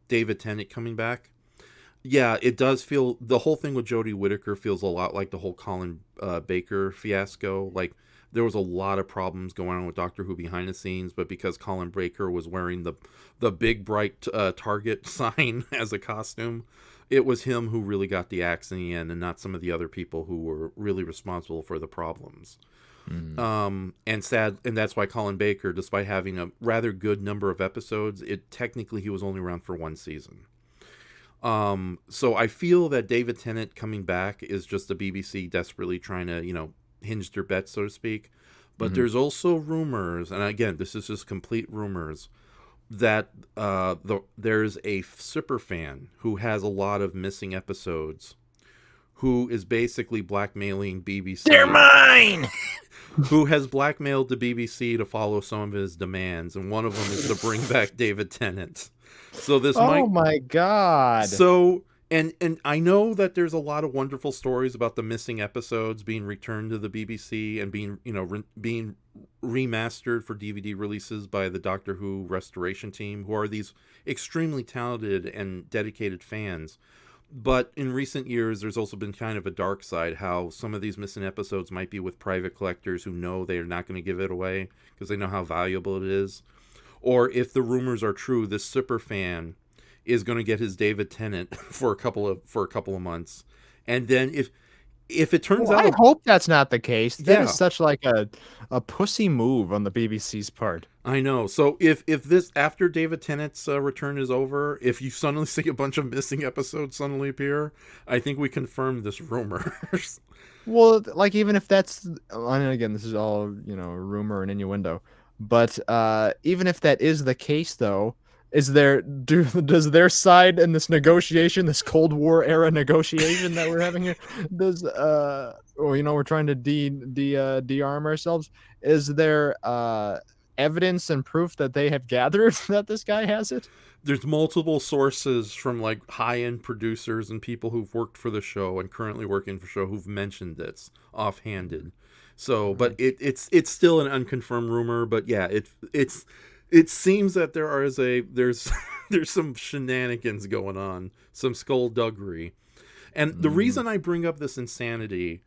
David Tennant coming back. Yeah, it does feel, the whole thing with Jodie Whittaker feels a lot like the whole Colin Baker fiasco. Like, there was a lot of problems going on with Doctor Who behind the scenes, but because Colin Baker was wearing the big bright Target sign as a costume, it was him who really got the axe in the end, and not some of the other people who were really responsible for the problems. And that's why Colin Baker, despite having a rather good number of episodes, technically he was only around for 1 season. So I feel that David Tennant coming back is just the BBC desperately trying to, hinge their bets, so to speak. But there's also rumors, and again, this is just complete rumors, that there's a super fan who has a lot of missing episodes, who is basically blackmailing BBC. They're mine! who has blackmailed the BBC to follow some of his demands, and one of them is to bring back David Tennant. So this Oh my god. So and I know that there's a lot of wonderful stories about the missing episodes being returned to the BBC and being, being remastered for DVD releases by the Doctor Who restoration team, who are these extremely talented and dedicated fans. But in recent years, there's also been kind of a dark side, how some of these missing episodes might be with private collectors who know they are not going to give it away because they know how valuable it is. Or if the rumors are true, this super fan is going to get his David Tennant for a couple of months. And then if it turns out, I hope that's not the case. That Yeah. is such like a pussy move on the BBC's part. I know. So if this, after David Tennant's return is over, if you suddenly see a bunch of missing episodes suddenly appear, I think we confirm this rumor. Well, like even if that's, and again, this is all rumor and innuendo, but even if that is the case, though, does their side in this negotiation, this Cold War era negotiation that we're having here, we're trying to de-arm ourselves? Is there evidence and proof that they have gathered that this guy has it? There's multiple sources from like high-end producers and people who've worked for the show and currently working for the show who've mentioned this offhanded. So, but it's still an unconfirmed rumor. But yeah, it seems that there's there's some shenanigans going on, some skullduggery. And the reason I bring up this insanity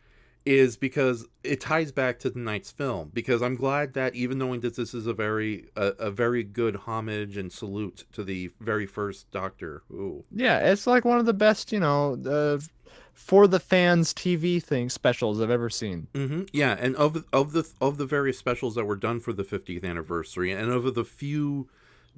is because it ties back to tonight's film, because I'm glad that even knowing that this is a very good homage and salute to the very first Doctor Who. Yeah, it's like one of the best, for the fans TV specials I've ever seen. Mm-hmm. Yeah, and of the various specials that were done for the 50th anniversary, and of the few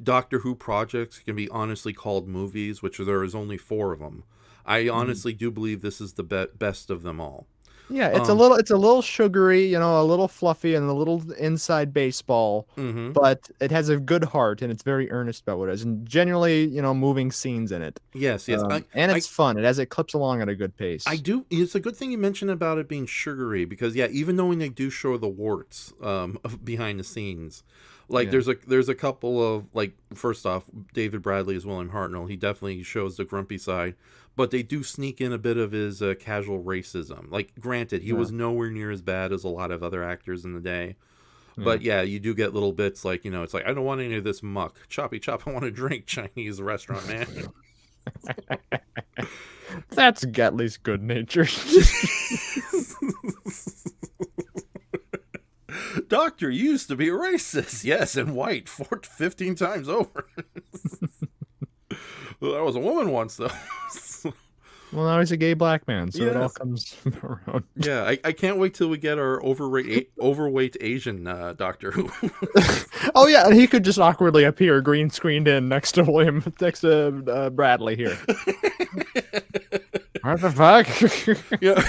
Doctor Who projects can be honestly called movies, which there is only 4 of them, I honestly do believe this is the best of them all. Yeah, it's a little sugary, a little fluffy and a little inside baseball, but it has a good heart and it's very earnest about what it is, and generally, moving scenes in it. Yes. And it's fun. It clips along at a good pace. It's a good thing you mentioned about it being sugary, because even knowing they do show the warts behind the scenes, like there's a couple of, like, first off, David Bradley as William Hartnell, he definitely shows the grumpy side, but they do sneak in a bit of his casual racism. Like, granted, he was nowhere near as bad as a lot of other actors in the day. But yeah, you do get little bits like, it's like, I don't want any of this muck. Choppy chop, I want to drink, Chinese restaurant man. That's at least good natured. Doctor used to be a racist. Yes, and white 15 times over. Well, I was a woman once, though. Well, now he's a gay black man, so it all Yes. comes around. Yeah, I can't wait till we get our overweight Asian Doctor Who. Oh yeah, and he could just awkwardly appear green screened in next to Bradley here. What the fuck? Yeah.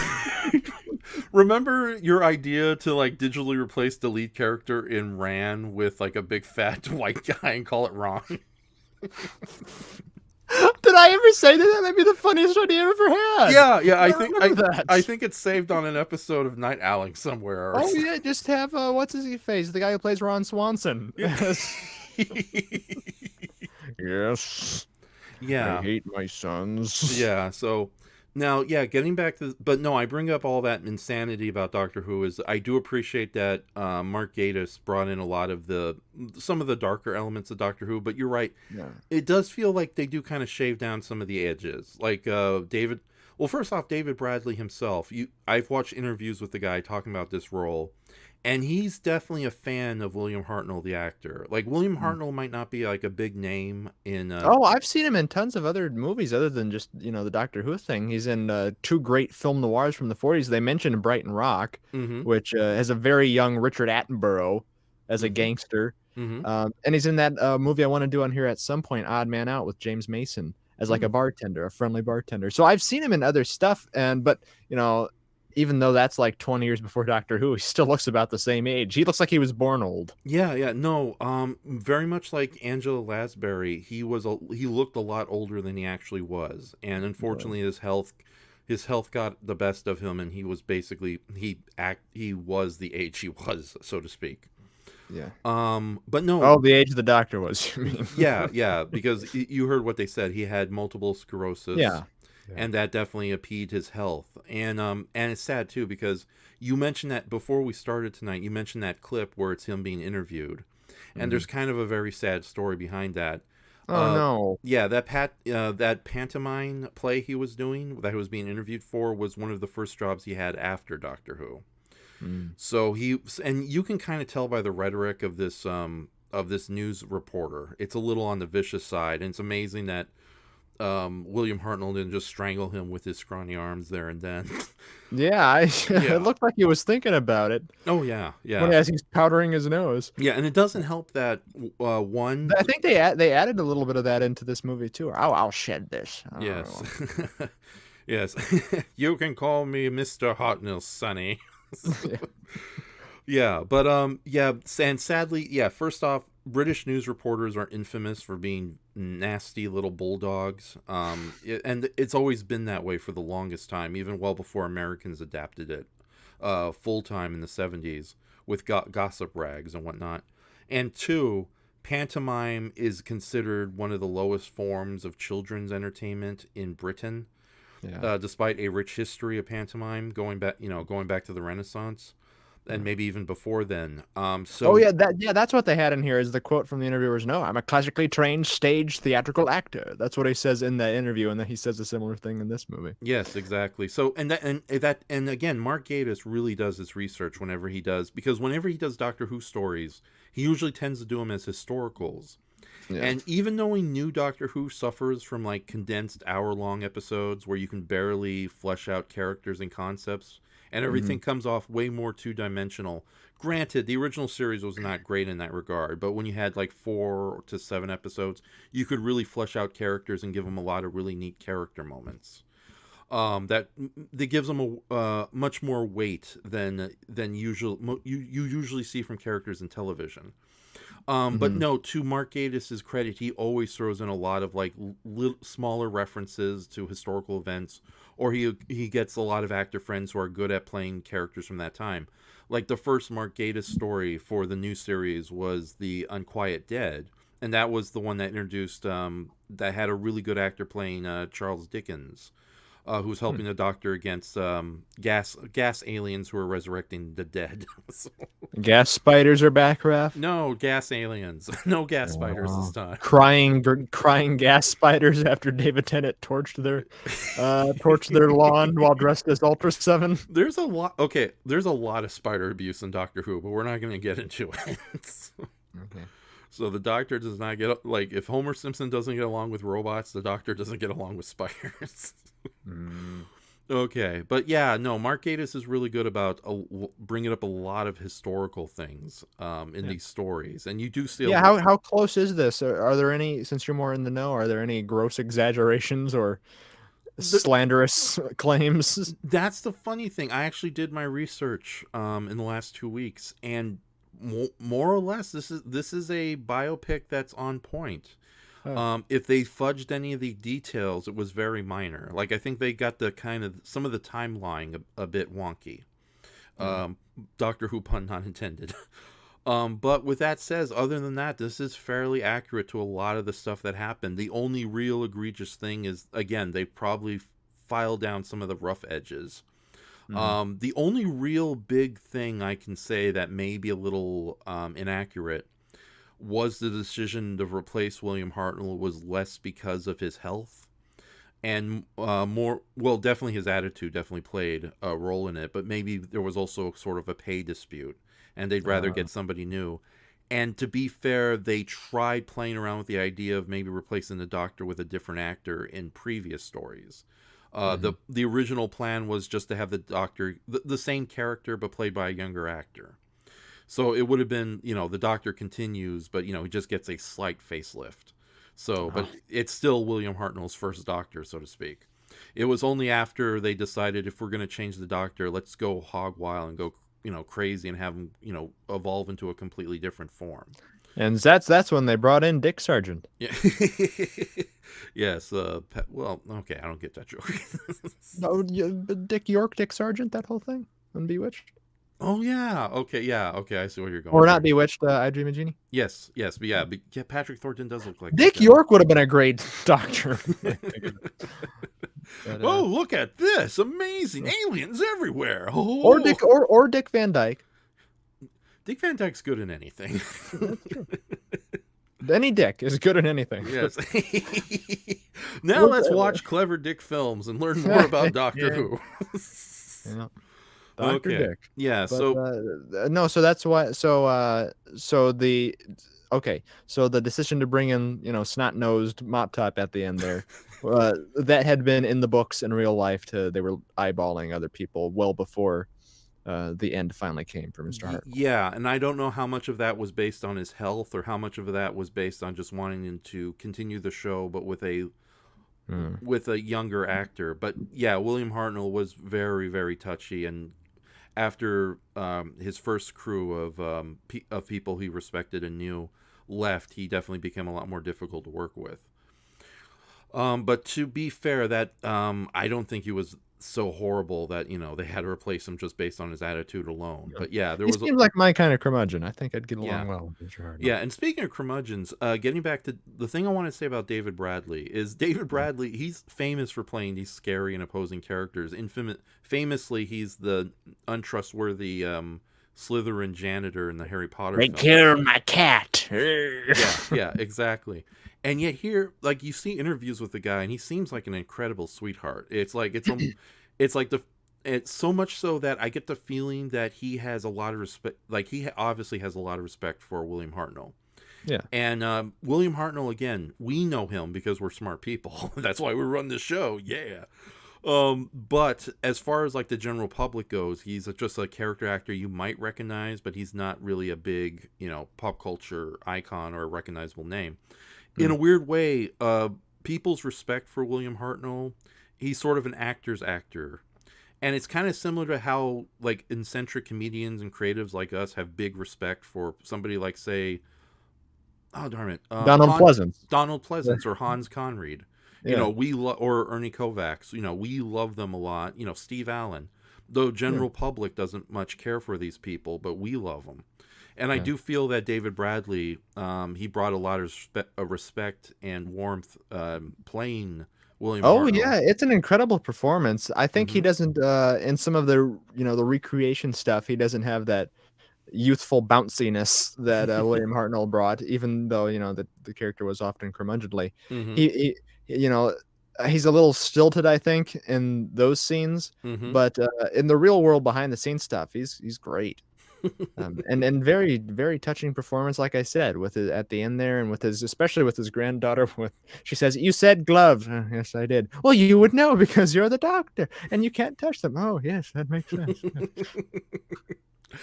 Remember your idea to like digitally replace the lead character in Ran with like a big fat white guy and call it Ron? Did I ever say that? That might be the funniest idea I've ever had. Yeah. remember that. I think it's saved on an episode of Night Owling somewhere. Oh yeah, just have what's his face? The guy who plays Ron Swanson. Yes. Yes. Yeah. I hate my sons. Yeah. So now, getting back to, but no, I bring up all that insanity about Doctor Who is I do appreciate that Mark Gatiss brought in a lot of some of the darker elements of Doctor Who, but you're right. Yeah. It does feel like they do kind of shave down some of the edges. Like David, well, first off, David Bradley himself, I've watched interviews with the guy talking about this role, and he's definitely a fan of William Hartnell, the actor. Like, William Hartnell might not be like a big name in. Oh, I've seen him in tons of other movies other than just the Doctor Who thing. He's in 2 great film noirs from the 40s. They mentioned Brighton Rock, which has a very young Richard Attenborough as a gangster. And he's in that movie I want to do on here at some point, Odd Man Out, with James Mason as like a bartender, a friendly bartender. So I've seen him in other stuff, but even though that's like 20 years before Doctor Who, he still looks about the same age. He looks like he was born old. Yeah, no, very much like Angela Lansbury, he looked a lot older than he actually was, and unfortunately his health his health got the best of him, and he was basically he was the age he was, so to speak. Yeah. But no. Oh, the age the doctor was, you mean? Yeah, because you heard what they said. He had multiple sclerosis. Yeah. And that definitely impeded his health. And it's sad too, because you mentioned that before we started tonight. You mentioned that clip where it's him being interviewed, and there's kind of a very sad story behind that. Oh no. Yeah, that pantomime play he was doing, that he was being interviewed for, was one of the first jobs he had after Doctor Who. So and you can kind of tell by the rhetoric of this news reporter, it's a little on the vicious side, and it's amazing that William Hartnell didn't just strangle him with his scrawny arms there and then. Yeah, it looked like he was thinking about it. Oh yeah. As he's powdering his nose. Yeah, and it doesn't help that one. I think they added a little bit of that into this movie too. I'll shed this. Yes, yes. You can call me Mr. Hartnell, Sonny. Yeah, but and sadly, first off, British news reporters are infamous for being nasty little bulldogs. And it's always been that way for the longest time, even well before Americans adapted it full time in the 70s with gossip rags and whatnot. And two, pantomime is considered one of the lowest forms of children's entertainment in Britain. Yeah. Despite a rich history of pantomime going back to the Renaissance, and maybe even before then. That's what they had in here. Is the quote from the interviewers? No, I'm a classically trained stage theatrical actor. That's what he says in that interview, and then he says a similar thing in this movie. Yes, exactly. So and again, Mark Gatiss really does his research whenever he does Doctor Who stories, he usually tends to do them as historicals. Yeah. And even knowing new Doctor Who suffers from like condensed hour-long episodes where you can barely flesh out characters and concepts, and everything comes off way more two-dimensional. Granted, the original series was not great in that regard, but when you had like 4 to 7 episodes, you could really flesh out characters and give them a lot of really neat character moments. That gives them a much more weight than you usually see from characters in television. But no, to Mark Gatiss's credit, he always throws in a lot of like smaller references to historical events, or he gets a lot of actor friends who are good at playing characters from that time. Like the first Mark Gatiss story for the new series was The Unquiet Dead, and that was the one that introduced that had a really good actor playing Charles Dickens, who was helping the Doctor against gas aliens who are resurrecting the dead. So, gas spiders are back, Raph? no, gas aliens. No gas spiders this time. Crying gas spiders after David Tennant torched their lawn while dressed as Ultra 7. There's a lot of spider abuse in Doctor Who, but we're not going to get into it. Okay. So the Doctor does not get, like, if Homer Simpson doesn't get along with robots, the Doctor doesn't get along with spiders. Okay, but yeah, no, Mark Gatiss is really good about bringing up a lot of historical things in these stories, and you do see. How close is this? Are there any, since you're more in the know, are there any gross exaggerations or slanderous claims? That's the funny thing. I actually did my research in the last 2 weeks, and more or less, this is a biopic that's on point. If they fudged any of the details, it was very minor. Like, I think they got some of the timeline a bit wonky. Doctor Who pun not intended. But with that said, other than that, this is fairly accurate to a lot of the stuff that happened. The only real egregious thing is, again, they probably filed down some of the rough edges. The only real big thing I can say that may be a little inaccurate was the decision to replace William Hartnell was less because of his health and definitely his attitude definitely played a role in it, but maybe there was also sort of a pay dispute and they'd rather get somebody new. And to be fair, they tried playing around with the idea of maybe replacing the Doctor with a different actor in previous stories. The original plan was just to have the Doctor, the same character, but played by a younger actor. So it would have been, the Doctor continues, but, he just gets a slight facelift. So, but it's still William Hartnell's first Doctor, so to speak. It was only after they decided, if we're going to change the Doctor, let's go hog wild and go, crazy and have him, evolve into a completely different form. And that's when they brought in Dick Sargent. Yeah. Yes. Well, okay, I don't get that joke. No, but Dick York, Dick Sargent, that whole thing on Bewitched. Oh yeah. Okay. Yeah. Okay. I see where you're going. Or not here. Bewitched, I Dream of Jeannie. Yes. Yes. But yeah. Patrick Thornton does look like Dick that guy. York would have been a great doctor. But, Oh, look at this! Amazing aliens everywhere. Oh. or Dick Van Dyke. Dick Van Dyke's good in anything. Any Dick is good at anything. Yes. Now let's watch clever Dick films and learn more about Doctor Who. Yeah. Dr. Dick. Yeah. But, So no, so that's why. So the decision to bring in snot nosed Mop Top at the end there, that had been in the books in real life. They were eyeballing other people well before the end finally came for Mr. Hart. Yeah, and I don't know how much of that was based on his health or how much of that was based on just wanting him to continue the show, but with a younger actor. But yeah, William Hartnell was very, very touchy, and after his first crew of people he respected and knew left, he definitely became a lot more difficult to work with. But to be fair, that I don't think he was so horrible that they had to replace him just based on his attitude alone. But yeah, He seems like my kind of curmudgeon. I think I'd get along Yeah. well with Mr. Hartnell. Yeah, and speaking of curmudgeons, getting back to the thing I want to say about David Bradley is David Bradley, he's famous for playing these scary and opposing characters. Famously, he's the untrustworthy Slytherin janitor in the Harry Potter They film. killed my cat. Yeah, exactly. And yet here, like, you see interviews with the guy, and he seems like an incredible sweetheart. It's so much so that I get the feeling that he has a lot of respect. Like, he obviously has a lot of respect for William Hartnell. Yeah. And William Hartnell, again, we know him because we're smart people. That's why we run this show. Yeah. But as far as like the general public goes, he's just a character actor you might recognize, but he's not really a big, pop culture icon or a recognizable name. In a weird way, people's respect for William Hartnell, he's sort of an actor's actor. And it's kind of similar to how, like, eccentric comedians and creatives like us have big respect for somebody like, say, oh, darn it. Donald Pleasance. Donald Pleasance or Hans Conried. Yeah. Or Ernie Kovacs. We love them a lot. Steve Allen. The general public doesn't much care for these people, but we love them. And I do feel that David Bradley, he brought a lot of respect and warmth playing William Hartnell. Yeah, it's an incredible performance. I think he doesn't in some of the the recreation stuff, he doesn't have that youthful bounciness that William Hartnell brought, even though the character was often curmudgeonly. He he's a little stilted, I think, in those scenes, but in the real world behind the scenes stuff, he's great. And very, very touching performance, like I said, with it at the end there, and especially with his granddaughter. She says, "You said gloves." Yes, I did. Well, you would know because you're the doctor, and you can't touch them. Oh, yes, that makes sense.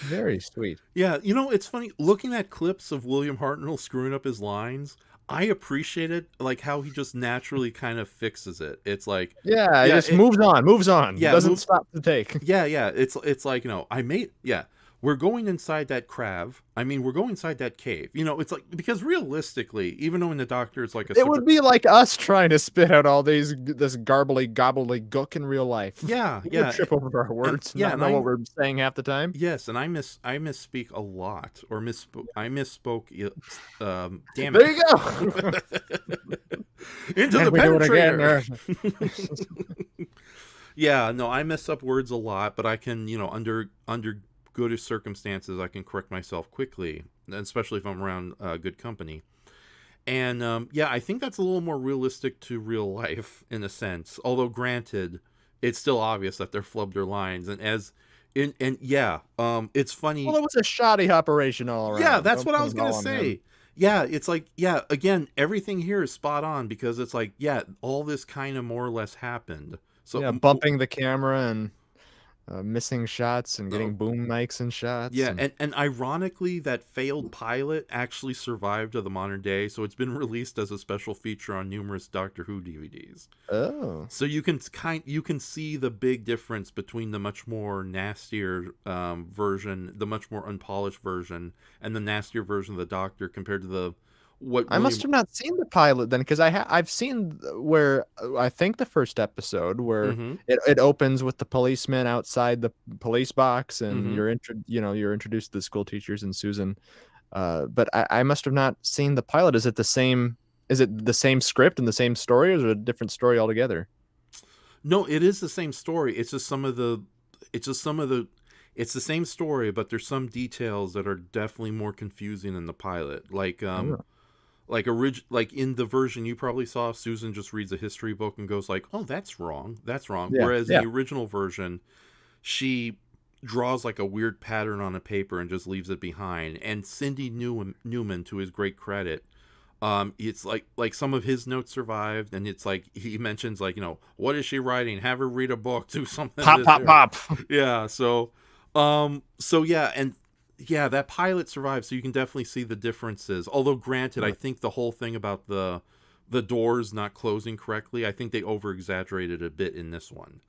Very sweet. Yeah, it's funny looking at clips of William Hartnell screwing up his lines. I appreciate it, like how he just naturally kind of fixes it. It's like, he just moves on. Yeah, doesn't stop to take. Yeah. It's like we're going inside that we're going inside that cave. It's like, because realistically, even though in the Doctor it's like it would be like us trying to spit out all this garbly gook in real life. Yeah. We trip over our words. Not know what we're saying half the time. Yes, and I misspeak a lot, or I misspoke. Damn it! There you go. Into the penetrator. Yeah, no, I mess up words a lot, but I can, under good circumstances, I can correct myself quickly, especially if I'm around good company. And I think that's a little more realistic to real life in a sense. Although, granted, it's still obvious that they're flubbed their lines, it's funny. Well, it was a shoddy operation all around. Yeah, that's what I was gonna say. Yeah, it's like, again, everything here is spot on because it's like, all this kind of more or less happened. So bumping the camera and missing shots and getting boom mics and shots. Yeah, and ironically, that failed pilot actually survived to the modern day, so it's been released as a special feature on numerous Doctor Who DVDs. Oh. So you can see the big difference between the much more nastier version, the much more unpolished version, and the nastier version of the Doctor compared to the what I must have not seen the pilot then, because I've seen where I think the first episode where Mm-hmm. it opens with the policeman outside the police box, and Mm-hmm. you're introduced to the school teachers and Susan. But I must have not seen the pilot. Is it the same? Is it the same script and the same story, or is it a different story altogether? No, it is the same story. It's just some of the. It's just some of the. It's the same story, but there's some details that are definitely more confusing in the pilot. Oh. Like in the version you probably saw, Susan just reads a history book and goes like, "Oh, that's wrong. That's wrong." Yeah, Whereas in yeah. the original version, she draws like a weird pattern on a paper and just leaves it behind. And Cindy Newman, to his great credit, it's like some of his notes survived, and it's like he mentions like, what is she writing? Have her read a book, do something. Pop, pop, pop. Yeah. So yeah, and yeah, that pilot survived, so you can definitely see the differences. Although, granted, I think the whole thing about the doors not closing correctly, I think they over exaggerated a bit in this one.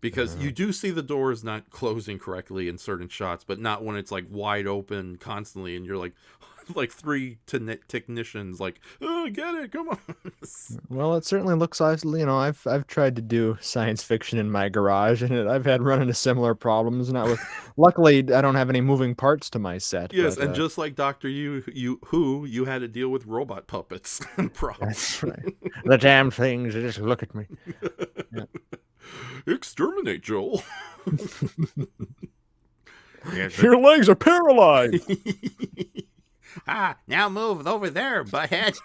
Because you do see the doors not closing correctly in certain shots, but not when it's like wide open constantly, and you're like, like three technicians, like, oh, get it, come on. Well, it certainly looks like, I've tried to do science fiction in my garage, and I've had run into similar problems. Not with, luckily, I don't have any moving parts to my set. Yes, but, and just like Doctor you had to deal with robot puppets and props. that's right. The damn things, they just look at me. Yeah. Exterminate, Joel. Yes, Your legs are paralyzed. now move over there, butthead.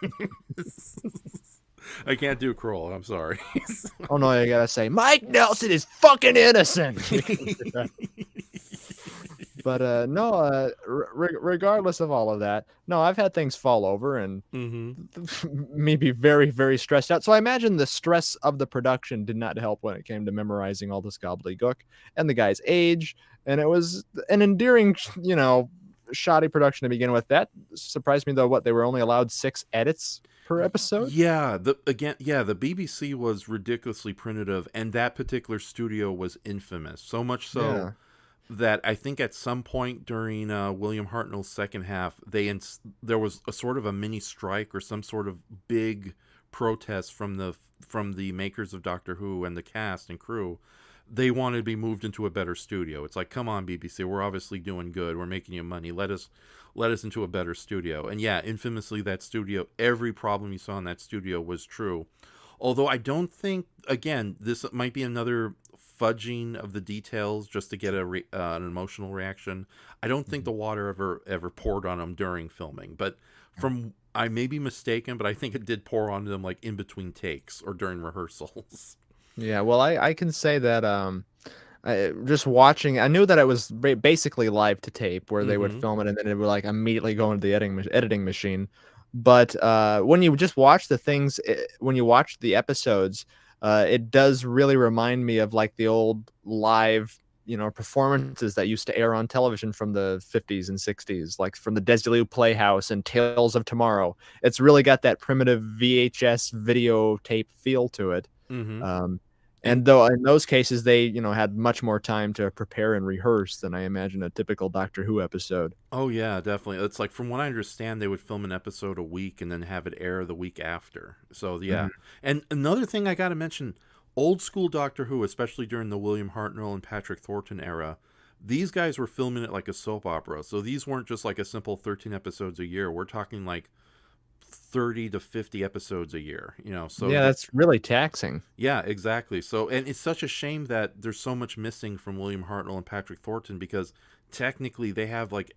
I can't do Kroll, I'm sorry. Oh no, you gotta say Mike Nelson is fucking innocent. But no, regardless of all of that, no, I've had things fall over and me be very, very stressed out. So I imagine the stress of the production did not help when it came to memorizing all this gobbledygook and the guy's age. And it was an endearing, shoddy production to begin with. That surprised me though. What, they were only allowed 6 edits per episode? Yeah, the BBC was ridiculously primitive, and that particular studio was infamous. So much so. Yeah. That I think at some point during William Hartnell's second half, there was a sort of a mini strike or some sort of big protest from the makers of Doctor Who and the cast and crew. They wanted to be moved into a better studio. It's like, come on, BBC, we're obviously doing good. We're making you money. Let us into a better studio. And yeah, infamously, that studio, every problem you saw in that studio was true. Although I don't think, again, this might be another fudging of the details just to get an emotional reaction. I don't think the water ever poured on them during filming, but I may be mistaken, but I think it did pour on them like in between takes or during rehearsals. Yeah, well, I can say that just watching, I knew that it was basically live to tape where they would film it and then it would like immediately go into the editing machine. But when you just watch the things, when you watch the episodes, it does really remind me of like the old live, performances that used to air on television from the 50s and 60s, like from the Desilu Playhouse and Tales of Tomorrow. It's really got that primitive VHS videotape feel to it. And though in those cases they, had much more time to prepare and rehearse than I imagine a typical Doctor Who episode. Oh yeah, definitely. It's like, from what I understand, they would film an episode a week and then have it air the week after. So yeah. And another thing I got to mention, old school Doctor Who, especially during the William Hartnell and Patrick Thornton era, these guys were filming it like a soap opera. So these weren't just like a simple 13 episodes a year. We're talking like 30 to 50 episodes a year, so yeah, that's really taxing. Yeah, exactly. So, and it's such a shame that there's so much missing from William Hartnell and Patrick Thornton, because technically they have like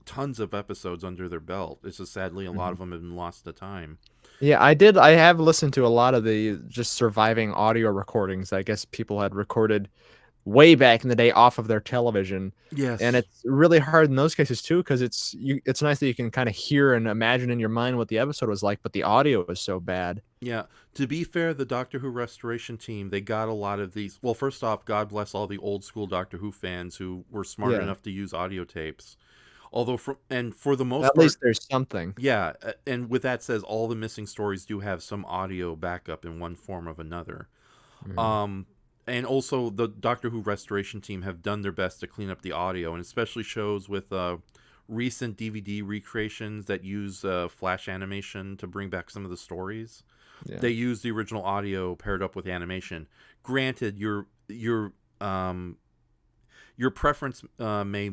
tons of episodes under their belt. It's just sadly a lot of them have been lost to time. Yeah, I have listened to a lot of the just surviving audio recordings. I guess people had recorded way back in the day off of their television. Yes. And it's really hard in those cases too, because it's nice that you can kind of hear and imagine in your mind what the episode was like, but the audio was so bad. Yeah. To be fair, the Doctor Who restoration team, they got a lot of these. Well, first off, God bless all the old school Doctor Who fans who were smart Yeah. enough to use audio tapes. Although, for the most At part, least there's something. yeah. And with that says, all the missing stories do have some audio backup in one form or another. And also, the Doctor Who restoration team have done their best to clean up the audio, and especially shows with recent DVD recreations that use flash animation to bring back some of the stories. Yeah. They use the original audio paired up with animation. Granted, your preference may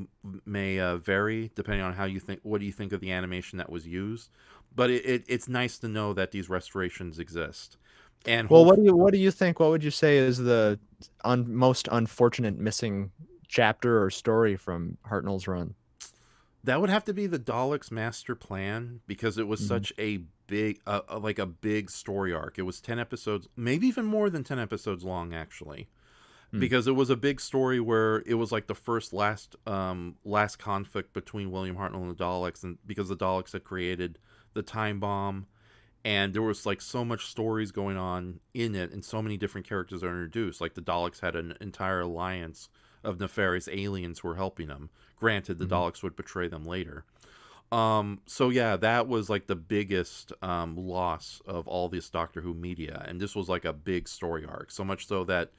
vary depending on how you think. What do you think of the animation that was used? But it's nice to know that these restorations exist. And Well, what do you think? What would you say is the most unfortunate missing chapter or story from Hartnell's run? that would have to be the Daleks' master plan, because it was Mhm. such a big, like a big story arc. It was 10 episodes, maybe even more than 10 episodes long, actually. Because it was a big story where it was like the last conflict between William Hartnell and the Daleks, and because the Daleks had created the time bomb, and there was like so much stories going on in it, and so many different characters are introduced. Like the Daleks had an entire alliance of nefarious aliens who were helping them. Granted, the Daleks would betray them later. So yeah, that was like the biggest loss of all this Doctor Who media, and this was like a big story arc. So much so that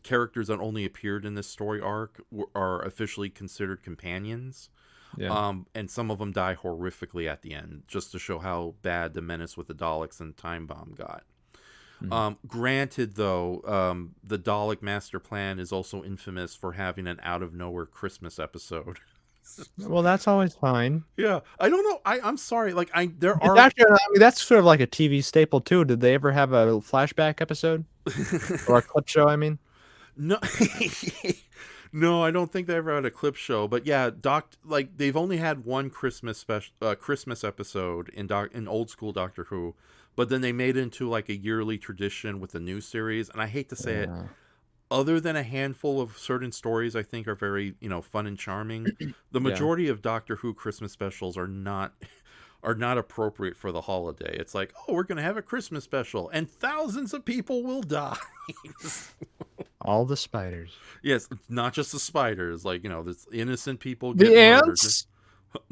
characters that only appeared in this story arc are officially considered companions. Yeah. And some of them die horrifically at the end, just to show how bad the menace with the Daleks and Time Bomb got. Granted, though, the Dalek Master Plan is also infamous for having an out-of-nowhere Christmas episode. Well, that's always fine. Yeah, I don't know. I'm sorry. Like, there It's are... actually, I mean, that's sort of like a TV staple too. Did they ever have a flashback episode or a clip show? I mean, No, no, I don't think they ever had a clip show. But yeah, like they've only had one Christmas Christmas episode in old school Doctor Who, but then they made it into like a yearly tradition with the new series. And I hate to say it, other than a handful of certain stories I think are very, fun and charming, the majority of Doctor Who Christmas specials are not appropriate for the holiday. It's like, oh, we're going to have a Christmas special and thousands of people will die. all the spiders, Yes, not just the spiders, like, this innocent people the get murdered. ants,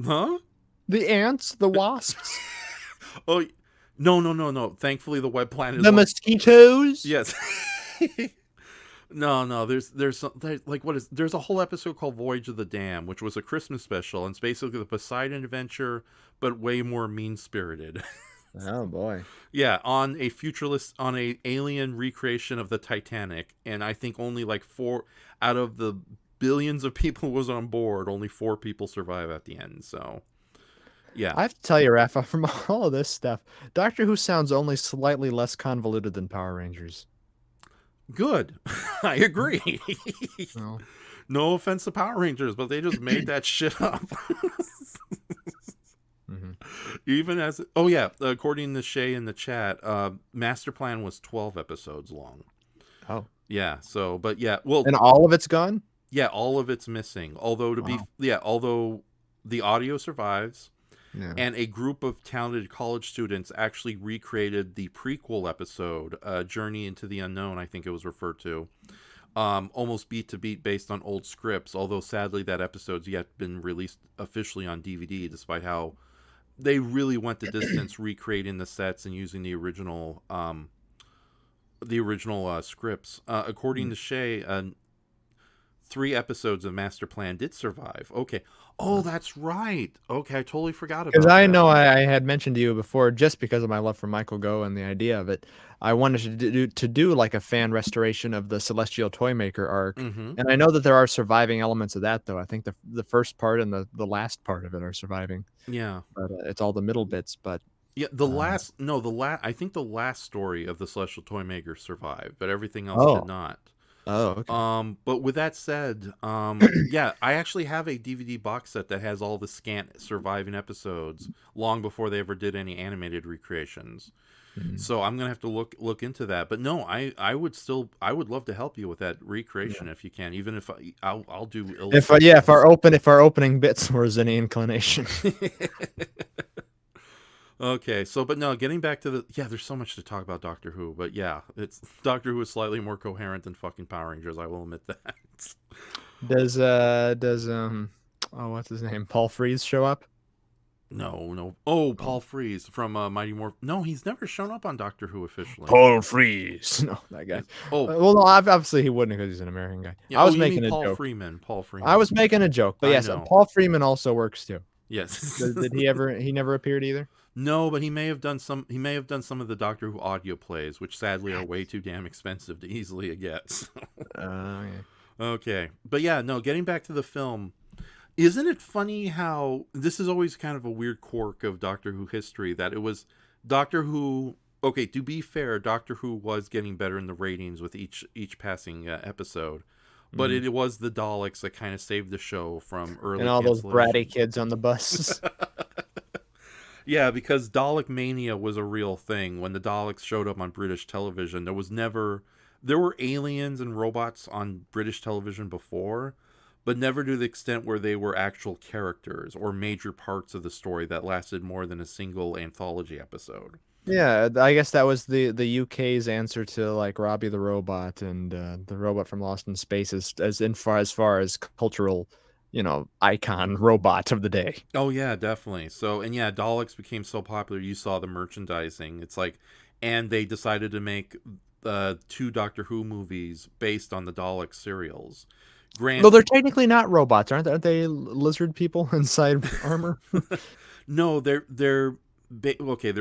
Huh? the ants, the wasps, Oh, no. Thankfully the web planet the mosquitoes. Yes. No, there's there's a whole episode called Voyage of the Dam, which was a Christmas special, and it's basically the Poseidon adventure, but way more mean-spirited. Oh boy. Yeah, on a alien recreation of the Titanic, and I think only like 4 out of the billions of people who was on board, only 4 people survive at the end. So, yeah. I have to tell you, Rafa, from all of this stuff, Doctor Who sounds only slightly less convoluted than Power Rangers. Good. I agree. Well, No offense to Power Rangers, but they just made that shit up. Even as... Oh, yeah. According to Shay in the chat, Master Plan was 12 episodes long. oh, Yeah, so... But yeah, well... and all of it's gone? Yeah, all of it's missing. Although although the audio survives, Yeah. and a group of talented college students actually recreated the prequel episode, Journey into the Unknown, I think it was referred to, almost beat to beat based on old scripts. Although sadly that episode's yet been released officially on DVD, despite how they really went the distance recreating the sets and using the original scripts. According to Shay, 3 episodes of Master Plan did survive. Okay. Oh, that's right. Okay, I totally forgot about that. Because I know I had mentioned to you before, just because of my love for Michael Gough and the idea of it, I wanted to do like a fan restoration of the Celestial Toymaker arc. Mm-hmm. And I know that there are surviving elements of that, though. I think the first part and the last part of it are surviving. Yeah. But it's all the middle bits. But Yeah, I think the last story of the Celestial Toymaker survived, but everything else did not. oh, okay. But with that said, yeah, I actually have a DVD box set that has all the scant surviving episodes long before they ever did any animated recreations. So I'm gonna have to look into that. But no, I would love to help you with that recreation if you can. Even if I'll do If our opening bits was any inclination. Okay, so but no, getting back to there's so much to talk about Doctor Who, but yeah, it's Doctor Who is slightly more coherent than fucking Power Rangers. I will admit that. Does what's his name? Paul Frees show up? No. Oh, Paul Frees from Mighty Morphin. No, he's never shown up on Doctor Who officially. Paul Frees. No, that guy. Oh, well, no, obviously he wouldn't because he's an American guy. yeah, I was you making mean a Paul joke. Freeman. Paul Freeman. I was making a joke, but I yes, know. Paul Freeman also works too. Yes. Did he ever? He never appeared either. No, but he may have done some. He may have done some of the Doctor Who audio plays, which sadly are way too damn expensive to easily get. So. Yeah. Okay, but yeah, no. Getting back to the film, isn't it funny how this is always kind of a weird quirk of Doctor Who history that it was Doctor Who. Okay, to be fair, Doctor Who was getting better in the ratings with each passing episode, but it was the Daleks that kind of saved the show from early And all those cancellation. bratty kids on the bus. Yeah, because Dalek mania was a real thing. When the Daleks showed up on British television, there were aliens and robots on British television before, but never to the extent where they were actual characters or major parts of the story that lasted more than a single anthology episode. Yeah, I guess that was the UK's answer to like Robbie the Robot and the robot from Lost in Space as far as cultural, icon robot of the day. Oh yeah, definitely. So, and yeah, Daleks became so popular, you saw the merchandising. It's like, and they decided to make 2 Doctor Who movies based on the Dalek serials. Though they're technically not robots, aren't they? Aren't they lizard people inside armor? No, they're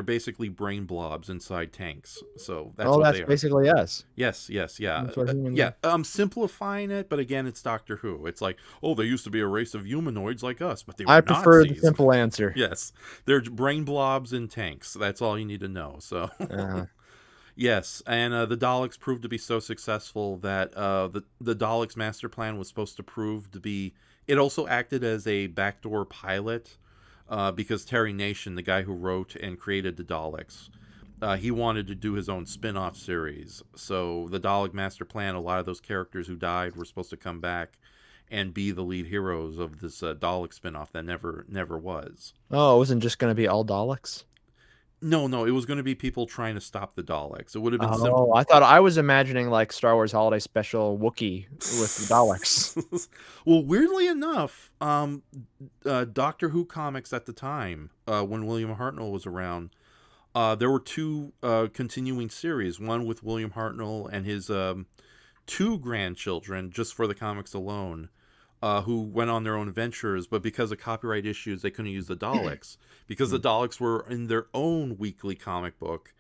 basically brain blobs inside tanks. So that's that's they are. basically us. Yes, yeah. That's what humans Yeah, are. I'm simplifying it, but again, it's Doctor Who. It's like, oh, there used to be a race of humanoids like us, but they were I prefer the Nazis. simple answer. Yes, they're brain blobs in tanks. That's all you need to know. So, yes, and the Daleks proved to be so successful that the Daleks master plan was supposed to prove to be. It also acted as a backdoor pilot because Terry Nation, the guy who wrote and created the Daleks, he wanted to do his own spin-off series. So the Dalek master plan, a lot of those characters who died were supposed to come back and be the lead heroes of this Dalek spin-off that never was. Oh, it wasn't just going to be all Daleks? No, it was going to be people trying to stop the Daleks. It would have been Oh, I was imagining like Star Wars Holiday Special Wookiee with the Daleks. Well, weirdly enough, Doctor Who comics at the time, when William Hartnell was around, there were 2 continuing series. One with William Hartnell and his 2 grandchildren, just for the comics alone, who went on their own ventures, but because of copyright issues, they couldn't use the Daleks because the Daleks were in their own weekly comic book.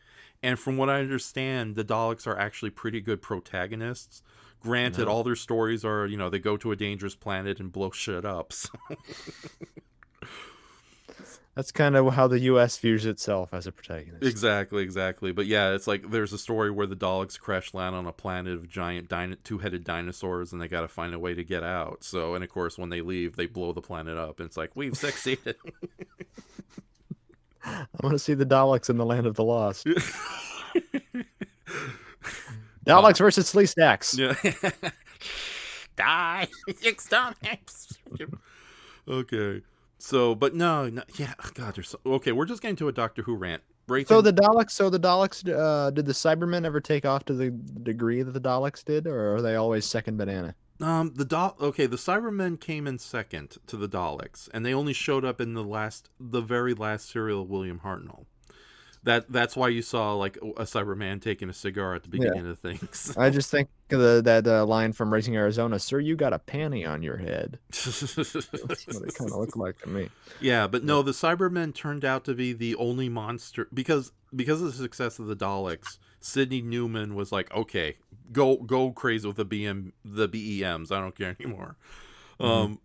And from what I understand, the Daleks are actually pretty good protagonists. Granted, all their stories are, they go to a dangerous planet and blow shit up. So. That's kind of how the U.S. views itself as a protagonist. Exactly. But yeah, it's like there's a story where the Daleks crash land on a planet of giant 2-headed dinosaurs, and they got to find a way to get out. So, and of course, when they leave, they blow the planet up, and it's like, we've succeeded. I want to see the Daleks in the Land of the Lost. Daleks versus Sleestaks. Yeah. Die, exterminate. Okay. So, but no, yeah. God, there's okay. We're just getting to a Doctor Who rant. So the Daleks, did the Cybermen ever take off to the degree that the Daleks did, or are they always second banana? The Cybermen came in second to the Daleks, and they only showed up in the very last serial of William Hartnell. That's why you saw like a Cyberman taking a cigar at the beginning of things. I just think of that line from Raising Arizona, "Sir, you got a panty on your head." That's what they kind of look like to me. Yeah, but no, the Cybermen turned out to be the only monster because of the success of the Daleks. Sidney Newman was like, okay, go crazy with the BEMs. I don't care anymore.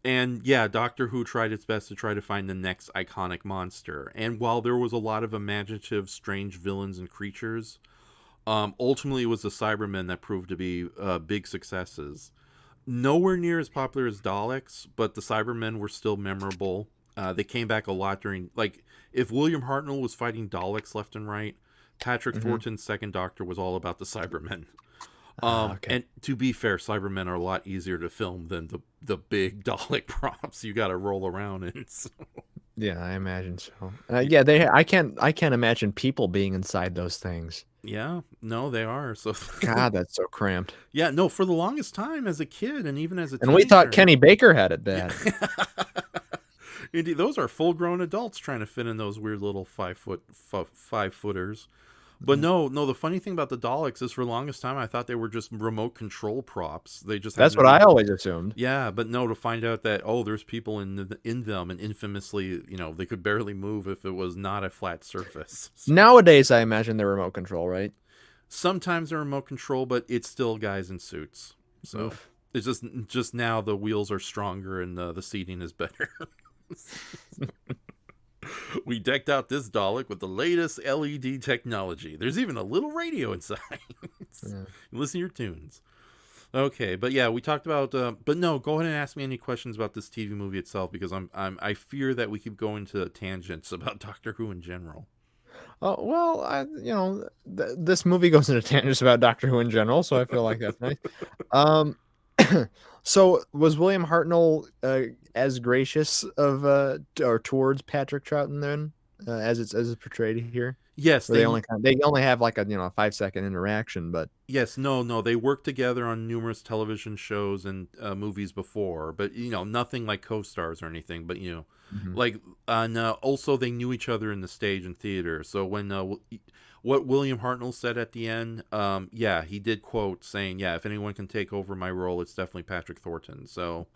And yeah, Doctor Who tried its best to try to find the next iconic monster. And while there was a lot of imaginative, strange villains and creatures, ultimately it was the Cybermen that proved to be big successes. Nowhere near as popular as Daleks, but the Cybermen were still memorable. They came back a lot during, like, if William Hartnell was fighting Daleks left and right, Patrick Thornton's second Doctor was all about the Cybermen. Okay. And to be fair, Cybermen are a lot easier to film than the big Dalek props you got to roll around in. So. Yeah, I imagine so. Yeah, I can't imagine people being inside those things. Yeah, no, they are. So God, that's so cramped. yeah, no, for the longest time as a kid and even as a And we thought teenager- Kenny Baker had it bad. Indeed, those are full-grown adults trying to fit in those weird little 5-footers. But no, the funny thing about the Daleks is for the longest time I thought they were just remote control props. They just That's happened what to be- I always assumed. Yeah, but no, to find out that there's people in them, and infamously, they could barely move if it was not a flat surface. So Nowadays, I imagine they're remote control, right? sometimes they're remote control, but it's still guys in suits. So Oof. it's just now the wheels are stronger and the seating is better. We decked out this Dalek with the latest LED technology. There's even a little radio inside. Listen to your tunes. Okay, but yeah, we talked about. But no, go ahead and ask me any questions about this TV movie itself, because I fear that we keep going to tangents about Doctor Who in general. Oh well, this movie goes into tangents about Doctor Who in general, so I feel like that's nice. So was William Hartnell as gracious of or towards Patrick Troughton then, as it's portrayed here? Yes, Where they only have like a 5-second interaction, but yes, no, they worked together on numerous television shows and movies before, but nothing like co-stars or anything. But like, and also they knew each other in the stage and theater. So when what William Hartnell said at the end, yeah, he did quote saying, "Yeah, if anyone can take over my role, it's definitely Patrick Thornton." So,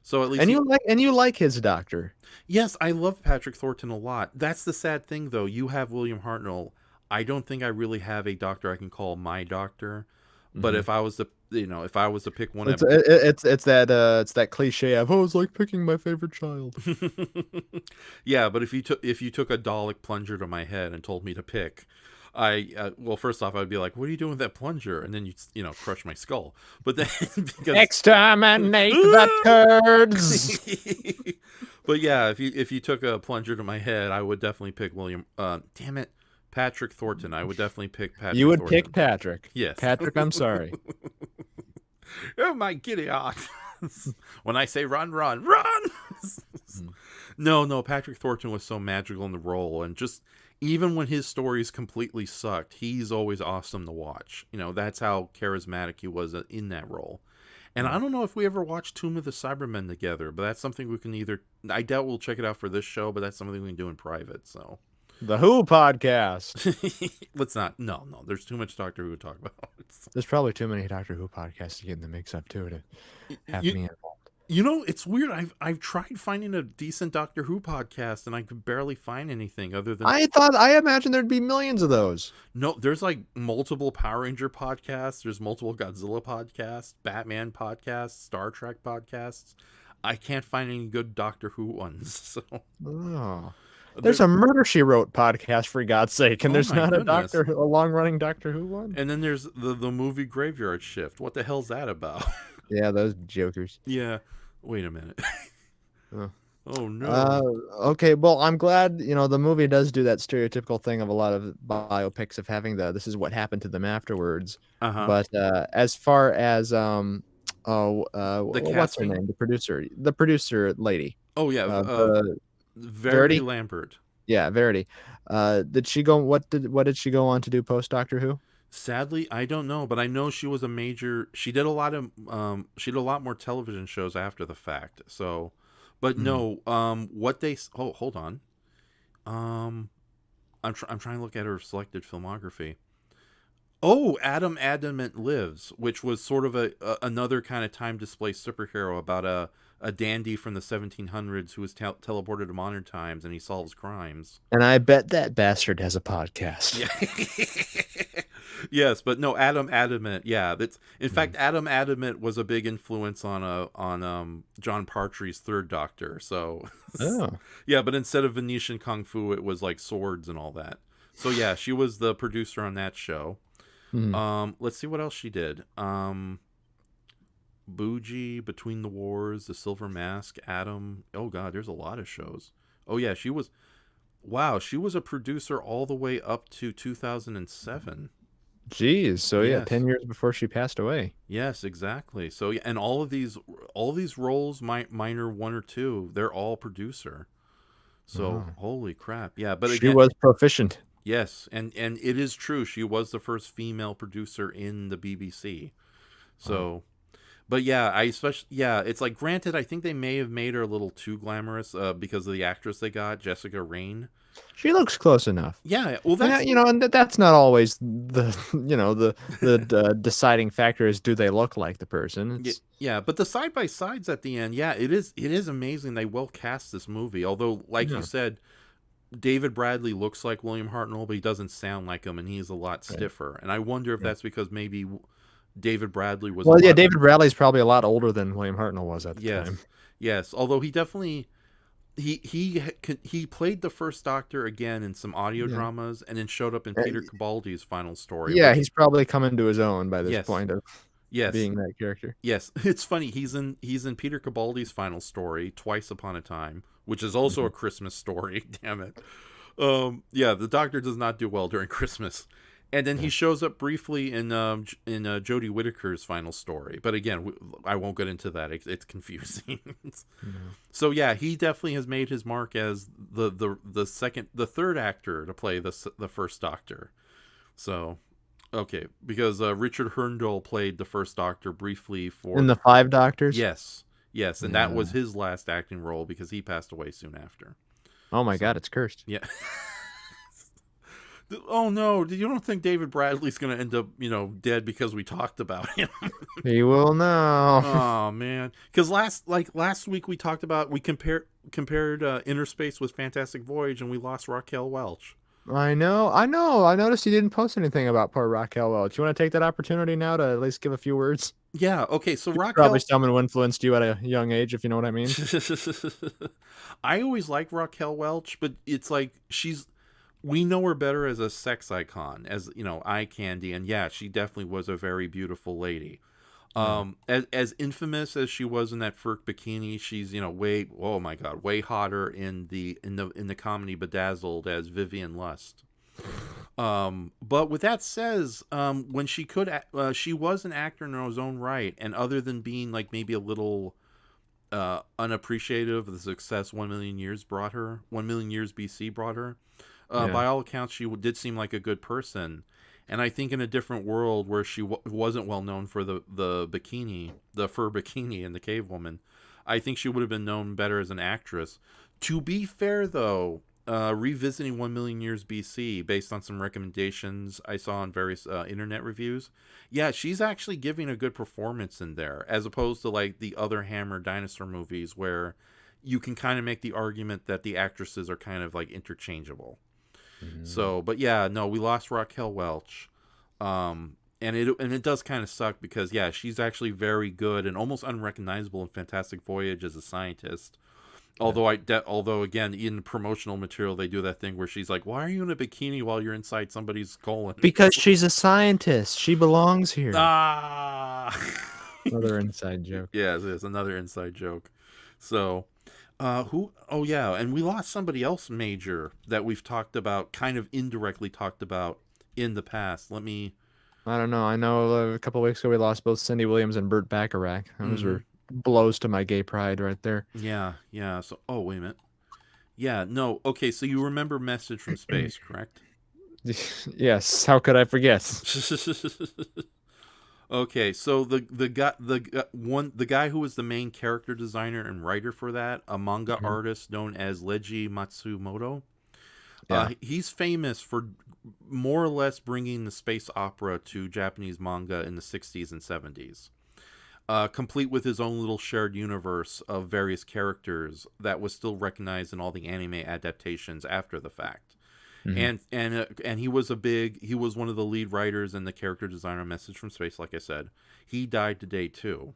so at least you like his Doctor. yes, I love Patrick Thornton a lot. That's the sad thing, though. You have William Hartnell. I don't think I really have a doctor I can call my doctor. But if I was to, if I was to pick one, It's that cliche of it's like picking my favorite child. yeah. But if you took a Dalek plunger to my head and told me to pick, well, first off, I'd be like, "What are you doing with that plunger?" And then you crush my skull. But then because Exterminate the turds. but yeah, if you took a plunger to my head, I would definitely pick William. Damn it, Patrick Thornton. I would definitely pick Patrick. You would Thornton. pick Patrick. Yes, Patrick. I'm sorry. Oh my giddy aunt. When I say run, run, run. No, Patrick Thornton was so magical in the role, and just even when his stories completely sucked, he's always awesome to watch. That's how charismatic he was in that role. And I don't know if we ever watched Tomb of the Cybermen together, but that's something we can I doubt we'll check it out for this show, but that's something we can do in private. So The Who podcast. let's not. No, there's too much Doctor Who to talk about. There's probably too many Doctor Who podcasts to get in the mix up too to have me involved. It's weird. I've tried finding a decent Doctor Who podcast, and I could barely find anything other than. I imagined there'd be millions of those. No, there's like multiple Power Ranger podcasts. There's multiple Godzilla podcasts, Batman podcasts, Star Trek podcasts. I can't find any good Doctor Who ones. So. Oh. There's a Murder She Wrote podcast, for God's sake, and there's not goodness. a long-running Doctor Who one. And then there's the movie Graveyard Shift. What the hell's that about? Yeah, those jokers. Yeah. Wait a minute. Oh no. Okay, well, I'm glad the movie does do that stereotypical thing of a lot of biopics of having this is what happened to them afterwards. But as far as what's her casting? name? The producer lady. Oh yeah. Verity Verity Lambert. Yeah, Verity. Did she go? What did she go on to do post Doctor Who? Sadly, I don't know, but I know she was she did a lot more television shows after the fact. So, but no, hold on. I'm trying to look at her selected filmography. Oh, Adam Adamant Lives, which was sort of another kind of time displaced superhero about a dandy from the 1700s who was teleported to modern times, and he solves crimes. And I bet that bastard has a podcast. Yeah. Yes, but no, Adam Adamant. Yeah, in fact, Adam Adamant was a big influence on John Partridge's Third Doctor. So, yeah, but instead of Venetian kung fu, it was like swords and all that. So yeah, she was the producer on that show. Let's see what else she did. Bougie, Between the Wars, The Silver Mask, Adam. Oh God, there's a lot of shows. Oh yeah, she was. Wow, she was a producer all the way up to 2007. Jeez, so yeah, Yes. 10 years before she passed away. Yes, exactly. So yeah, and all these roles, minor one or two, they're all producer. So Wow. holy crap. Yeah, but She again, was proficient. yes, and it is true. She was the first female producer in the BBC. So, but yeah, I especially it's like granted, I think they may have made her a little too glamorous because of the actress they got, Jessica Raine. She looks close enough. Yeah, well And that's and that's not always the the deciding factor is do they look like the person. It's yeah, but the side by sides at the end, yeah, it is amazing they well cast this movie. Although, like you Yeah. said, David Bradley looks like William Hartnell, but he doesn't sound like him, and he's a lot Right. stiffer. And I wonder if Yeah. that's because maybe David Bradley was a Well, yeah, lot. David Bradley's probably a lot older than William Hartnell was at the time. Yes, yes. Although he definitely he played the first Doctor again in some audio Yeah. dramas, and then showed up in Peter Capaldi's final story. Yeah, Which, he's probably coming to his own by this yes, point of yes, being that character. yes. It's funny. He's in Peter Capaldi's final story, Twice Upon a Time, which is also a Christmas story. Damn it. Yeah, the Doctor does not do well during Christmas. And then he shows up briefly in Jodie Whittaker's final story, but again, I won't get into that. It's confusing. So yeah, he definitely has made his mark as the third actor to play the first Doctor. So okay, because Richard Herndl played the first Doctor briefly for In the Five Doctors? yes, and that was his last acting role because he passed away soon after. Oh my God, it's cursed. Yeah. Oh no! You don't think David Bradley's going to end up, dead because we talked about him? He will now. Oh man! Because last week we talked about we compared Inner Space with Fantastic Voyage, and we lost Raquel Welch. I know. I noticed you didn't post anything about poor Raquel Welch. You want to take that opportunity now to at least give a few words? Yeah. Okay. So Raquel, Probably someone who influenced you at a young age, if you know what I mean. I always liked Raquel Welch, but it's like we know her better as a sex icon, as eye candy, and yeah, she definitely was a very beautiful lady. As infamous as she was in that fur bikini, she's way hotter in the comedy Bedazzled as Vivian Lust. But with that says, when she was an actor in her own right, and other than being like maybe a little unappreciative of the success 1 million years BC brought her. By all accounts, she did seem like a good person, and I think in a different world where she wasn't well known for the bikini, the fur bikini, and the cave woman, I think she would have been known better as an actress. To be fair, though, revisiting 1 million years BC based on some recommendations I saw on various internet reviews, yeah, she's actually giving a good performance in there, as opposed to like the other Hammer dinosaur movies where you can kind of make the argument that the actresses are kind of like interchangeable. So, but yeah, no, we lost Raquel Welch, and it does kind of suck because yeah, she's actually very good and almost unrecognizable in Fantastic Voyage as a scientist. Although again, in promotional material, they do that thing where she's like, "Why are you in a bikini while you're inside somebody's colon?" Because she's a scientist. She belongs here. Ah, Another inside joke. yes, it's another inside joke. So. Who? Oh, yeah, and we lost somebody else major that we've talked about, kind of indirectly talked about in the past. I don't know. I know a couple weeks ago we lost both Cindy Williams and Burt Bacharach. Those were blows to my gay pride right there. Yeah. So, oh, wait a minute. Yeah, no. Okay, so you remember Message from Space, correct? Yes. How could I forget? Okay, so the guy who was the main character designer and writer for that, a manga artist known as Leiji Matsumoto. He's famous for more or less bringing the space opera to Japanese manga in the 60s and 70s. Complete with his own little shared universe of various characters that was still recognized in all the anime adaptations after the fact. And he was one of the lead writers and the character designer of Message from Space, like I said. He died today too.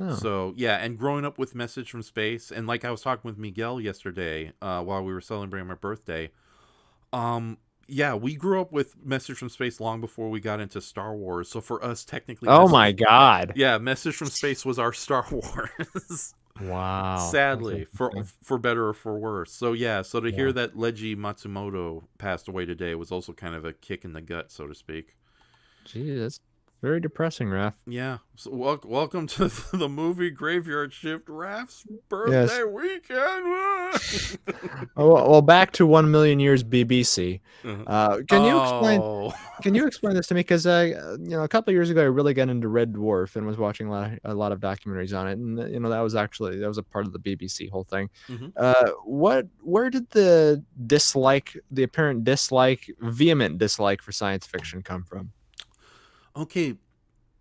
Oh. So yeah, and growing up with Message from Space, and like I was talking with Miguel yesterday while we were celebrating my birthday, yeah, we grew up with Message from Space long before we got into Star Wars. So for us, technically, oh my God, yeah, Message from Space was our Star Wars. Wow. Sadly, That's for interesting. for better or for worse. So yeah, so to Yeah. hear that Leiji Matsumoto passed away today was also kind of a kick in the gut, so to speak. Gee, that's very depressing, Raph. Yeah. So welcome to the movie Graveyard Shift, Raph's Yes. birthday weekend. Well, back to 1 million years BBC. Uh-huh. Can you explain? Oh. Can you explain this to me? Because a couple of years ago, I really got into Red Dwarf and was watching a lot of documentaries on it, and that was a part of the BBC whole thing. Mhm. Where did the apparent dislike, vehement dislike for science fiction come from? Okay,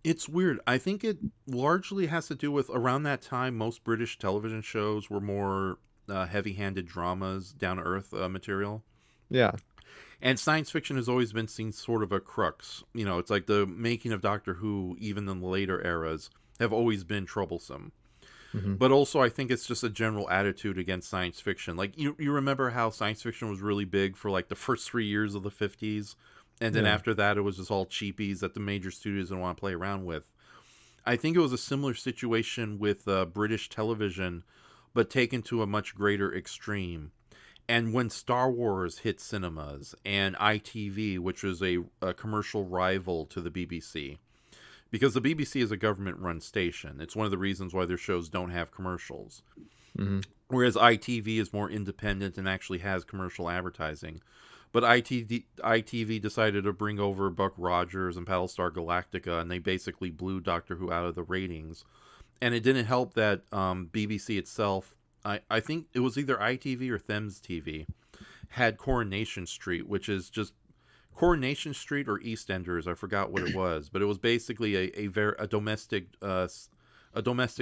it's weird. I think it largely has to do with around that time, most British television shows were more heavy handed dramas, down to earth material. Yeah. And science fiction has always been seen sort of a crux. It's like the making of Doctor Who, even in the later eras, have always been troublesome. Hmm. But also, I think it's just a general attitude against science fiction. Like, you remember how science fiction was really big for like the first 3 years of the 50s? And then Yeah. after that, it was just all cheapies that the major studios didn't want to play around with. I think it was a similar situation with British television, but taken to a much greater extreme. And when Star Wars hit cinemas and ITV, which was a commercial rival to the BBC, because the BBC is a government run station, it's one of the reasons why their shows don't have commercials. Hmm. Whereas ITV is more independent and actually has commercial advertising. But ITV decided to bring over Buck Rogers and Battlestar Galactica, and they basically blew Doctor Who out of the ratings. And it didn't help that BBC itself, I think it was either ITV or Thames TV, had Coronation Street, which is just Coronation Street or EastEnders. I forgot what it was, but it was basically a domestic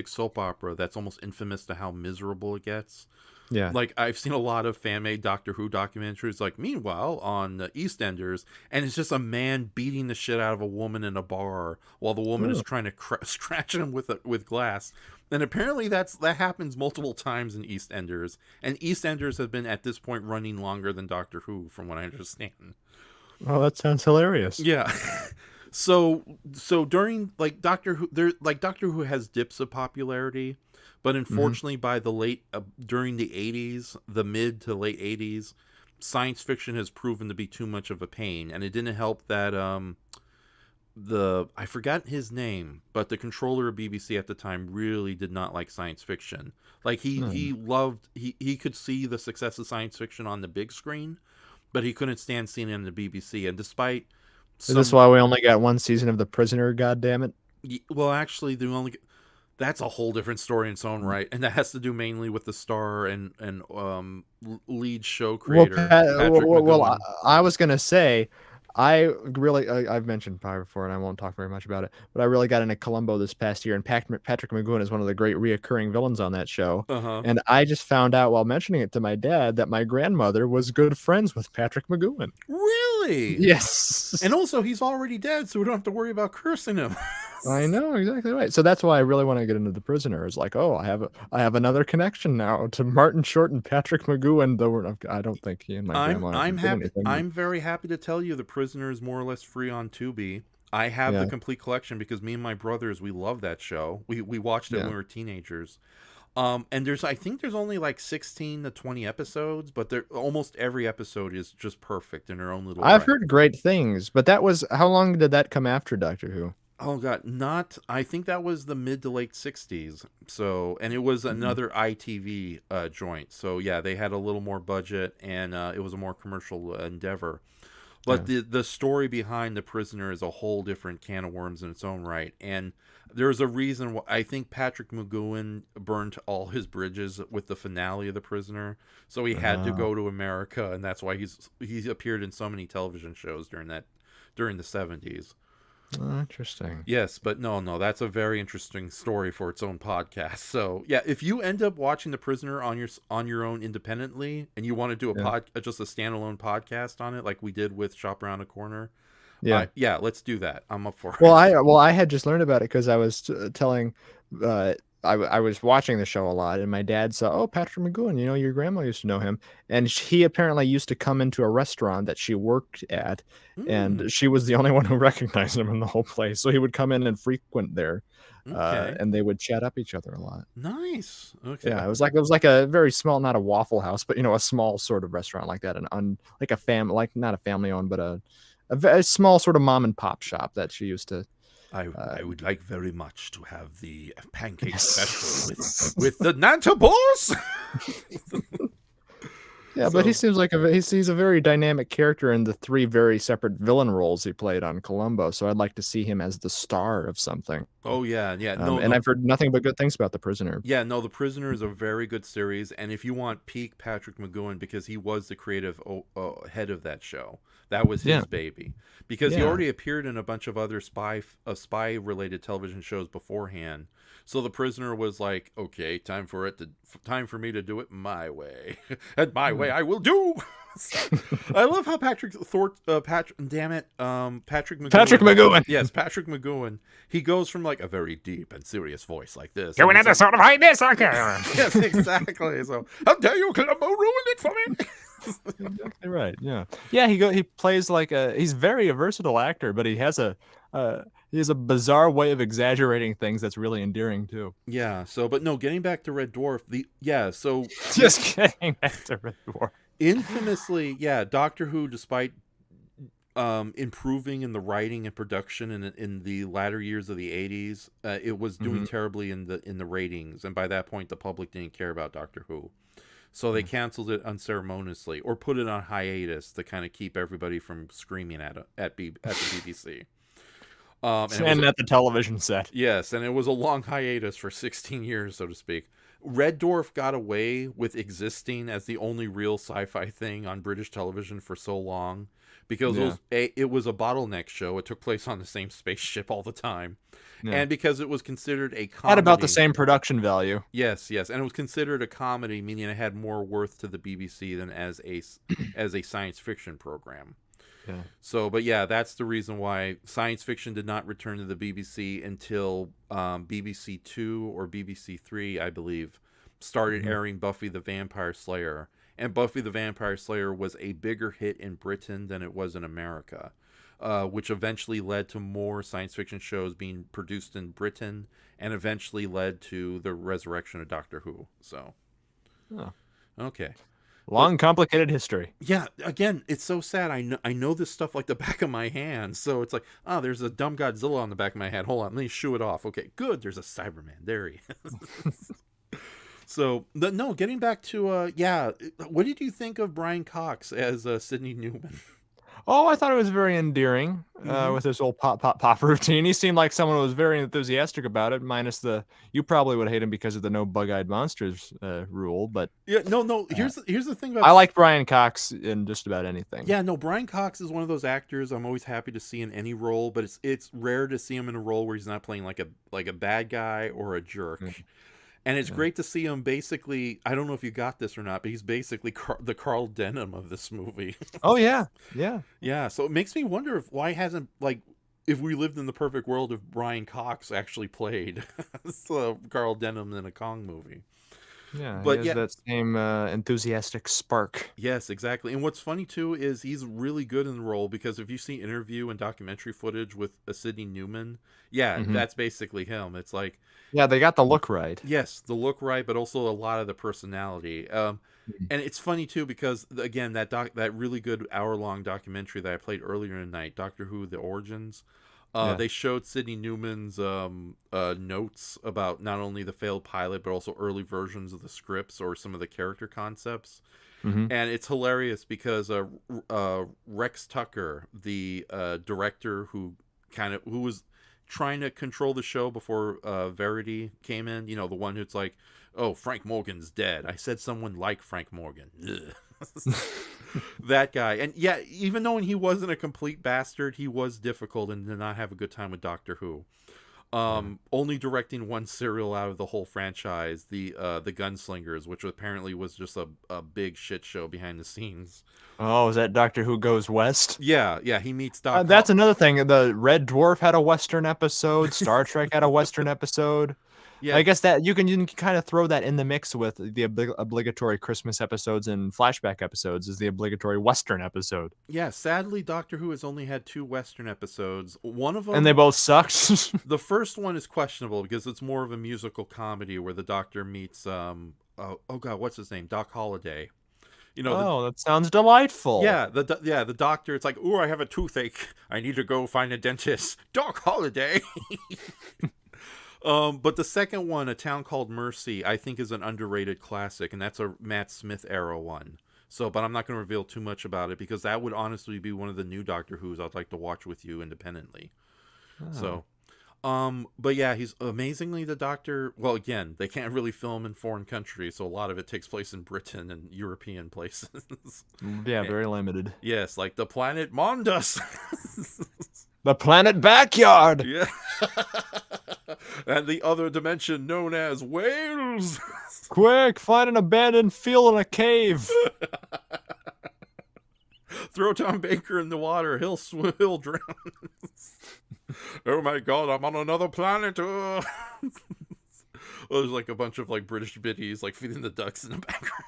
soap opera that's almost infamous to how miserable it gets. Yeah. Like, I've seen a lot of fan made Doctor Who documentaries. Like, meanwhile, on EastEnders, and it's just a man beating the shit out of a woman in a bar while the woman is Oh. trying to scratch him with glass. And apparently that happens multiple times in EastEnders, and EastEnders have been at this point running longer than Doctor Who, from what I understand. Oh, that sounds hilarious. Yeah. So during like Doctor Who, Doctor Who has dips of popularity, but unfortunately by the during the 80s, the mid to late 80s, science fiction has proven to be too much of a pain, and it didn't help that I forgot his name, but the controller of BBC at the time really did not like science fiction. Like, he could see the success of science fiction on the big screen, but he couldn't stand seeing it on the BBC. And despite Is this why we only got one season of The Prisoner? God damn it! well, actually, that's a whole different story in its own right, and that has to do mainly with the star and lead show creator Patrick Well, McGowan. I was gonna say, I've mentioned probably before, and I won't talk very much about it, but I really got into Columbo this past year, and Patrick McGowan is one of the great reoccurring villains on that show. Uh huh. And I just found out while mentioning it to my dad that my grandmother was good friends with Patrick McGowan. Really? Yes. And also, he's already dead, so we don't have to worry about cursing him. I know exactly right. So that's why I really want to get into The Prisoner. Is like, oh, I have another connection now to Martin Short and Patrick McGowan. Though I don't think he and my grandma I'm did happy. anything. I'm very happy to tell you, The Prisoner is more or less free on Tubi. I have the Yeah. complete collection because me and my brothers, we love that show. We watched it when Yeah. we were teenagers. And I think there's only like 16 to 20 episodes, but almost every episode is just perfect in their own little I've way. heard great things, but that was how long did that come after Doctor Who? Oh god, I think that was the mid to late 60s. So, and it was another ITV joint. So yeah, they had a little more budget, and it was a more commercial endeavor. But the story behind The Prisoner is a whole different can of worms in its own right. And there's a reason why I think Patrick McGowan burned all his bridges with the finale of The Prisoner. So he had to go to America, and that's why he appeared in so many television shows during the 70s. Oh, interesting. Yes, but no, that's a very interesting story for its own podcast. So yeah, if you end up watching The Prisoner on your own independently, and you want to do just a standalone podcast on it, like we did with Shop Around a Corner, Yeah. let's do that. I'm up for it. Well, I had just learned about it because I was telling I was watching the show a lot, and my dad saw, oh, Patrick McGowan, your grandma used to know him, and he apparently used to come into a restaurant that she worked at, and she was the only one who recognized him in the whole place. So he would come in and frequent there, Okay. and they would chat up each other a lot. Nice. Okay. Yeah, it was like a very small, not a Waffle House, but a small sort of restaurant like that, like a like not a family owned, but a small sort of mom and pop shop that she used to. I would like very much to have the pancake special with the Nanta balls. Yeah, but he seems like he's a very dynamic character in the 3 very separate villain roles he played on Columbo. So I'd like to see him as the star of something. Oh yeah. I've heard nothing but good things about The Prisoner. Yeah, no, The Prisoner is a very good series, and if you want peak Patrick McGowan, because he was the creative head of that show, that was his baby. Because he already appeared in a bunch of other spy related television shows beforehand. So The Prisoner was like, okay, time for me to do it my way, and my way I will do. I love how Patrick McGowan. Patrick McGowan. Yes, Patrick McGowan. He goes from like a very deep and serious voice like this. Doing an episode of Highness, okay. Yes, exactly. So, how dare you, Columbo, ruin it for me? Exactly right. Yeah. Yeah. He plays like he's very a versatile actor, but he has a bizarre way of exaggerating things that's really endearing too. Yeah. So, but no, getting back to Red Dwarf. Just getting back to Red Dwarf. Infamously, yeah, Doctor Who, despite improving in the writing and production in the latter years of the 80s, it was doing terribly in the ratings, and by that point the public didn't care about Doctor Who. So they canceled it unceremoniously or put it on hiatus to kind of keep everybody from screaming at the BBC. And at the television set. Yes, and it was a long hiatus for 16 years, so to speak. Red Dwarf got away with existing as the only real sci-fi thing on British television for so long because it was a bottleneck show. It took place on the same spaceship all the time. Yeah. And because it was considered a comedy. Had about the same production value. Yes. And it was considered a comedy, meaning it had more worth to the BBC than as a science fiction program. Yeah. So, but yeah, that's the reason why science fiction did not return to the BBC until BBC 2 or BBC 3, I believe, started airing Buffy the Vampire Slayer. And Buffy the Vampire Slayer was a bigger hit in Britain than it was in America, which eventually led to more science fiction shows being produced in Britain and eventually led to the resurrection of Doctor Who. So, okay. Long, complicated history. Yeah, again, it's so sad. I know this stuff like the back of my hand. So it's like, there's a dumb Godzilla on the back of my head. Hold on, let me shoo it off. Okay, good. There's a Cyberman. There he is. So, getting back to, what did you think of Brian Cox as Sidney Newman? Oh, I thought it was very endearing with his old pop routine. He seemed like someone who was very enthusiastic about it, minus you probably would hate him because of the no bug-eyed monsters rule, but... Yeah, no, here's the thing about... I like Brian Cox in just about anything. Yeah, no, Brian Cox is one of those actors I'm always happy to see in any role, but it's rare to see him in a role where he's not playing like a bad guy or a jerk. And it's great to see him basically, I don't know if you got this or not, but he's basically the Carl Denham of this movie. Oh, yeah. Yeah, so it makes me wonder if we lived in the perfect world, if Brian Cox actually played Carl Denham in a Kong movie. Yeah, but he has that same enthusiastic spark. Yes, exactly. And what's funny, too, is he's really good in the role, because if you see interview and documentary footage with Sidney Newman, that's basically him. It's like... Yeah, they got the look right. Yes, the look right, but also a lot of the personality. And it's funny, too, because, again, that really good hour-long documentary that I played earlier in the night, Doctor Who, The Origins, they showed Sidney Newman's notes about not only the failed pilot, but also early versions of the scripts or some of the character concepts. And it's hilarious because Rex Tucker, the director who was trying to control the show before Verity came in, the one who's like, oh, Frank Morgan's dead. I said someone like Frank Morgan. That guy. And yeah, even though he wasn't a complete bastard, he was difficult and did not have a good time with Doctor Who. Only directing one serial out of the whole franchise, the Gunslingers, which apparently was just a big shit show behind the scenes. Oh, is that Doctor Who Goes West? Yeah, he meets Doc. That's another thing. The Red Dwarf had a Western episode. Star Trek had a Western episode. Yeah. I guess that you can kind of throw that in the mix with the obligatory Christmas episodes and flashback episodes is the obligatory Western episode. Yeah, sadly, Doctor Who has only had 2 Western episodes. One of them, And they both sucked. the first one is questionable because it's more of a musical comedy where the Doctor meets, oh God, what's his name? Doc Holliday. You know, Oh, that sounds delightful. the doctor. It's like, oh, I have a toothache. I need to go find a dentist. Doc Holliday. But the second one, A Town Called Mercy, I think is an underrated classic, and that's a Matt Smith era one. So, but I'm not going to reveal too much about it because that would honestly be one of the new Doctor Who's I'd like to watch with you independently. So, but yeah, he's amazingly the Doctor. Well, again, they can't really film in foreign countries, so a lot of it takes place in Britain and European places. Yeah, very limited. Yes, like the planet Mondas. The planet backyard. Yeah. And the other dimension known as Wales. Quick, find an abandoned field in a cave. Throw Tom Baker in the water. He'll drown. Oh my God, I'm on another planet. Well, there's like a bunch of like British biddies like feeding the ducks in the background.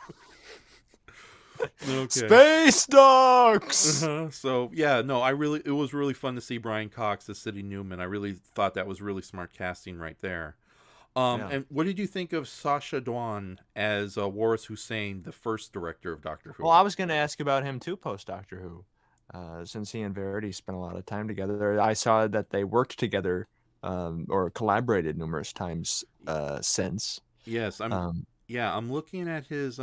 Okay. Space ducks. So yeah, no, it was really fun to see Brian Cox as Sidney Newman. I really thought that was really smart casting right there. Yeah. And what did you think of Sacha Dhawan as Waris Hussein, the first director of Doctor Who? Well, I was going to ask about him too, post Doctor Who, since he and Verity spent a lot of time together. I saw that they worked together or collaborated numerous times since. Yes, I'm looking at his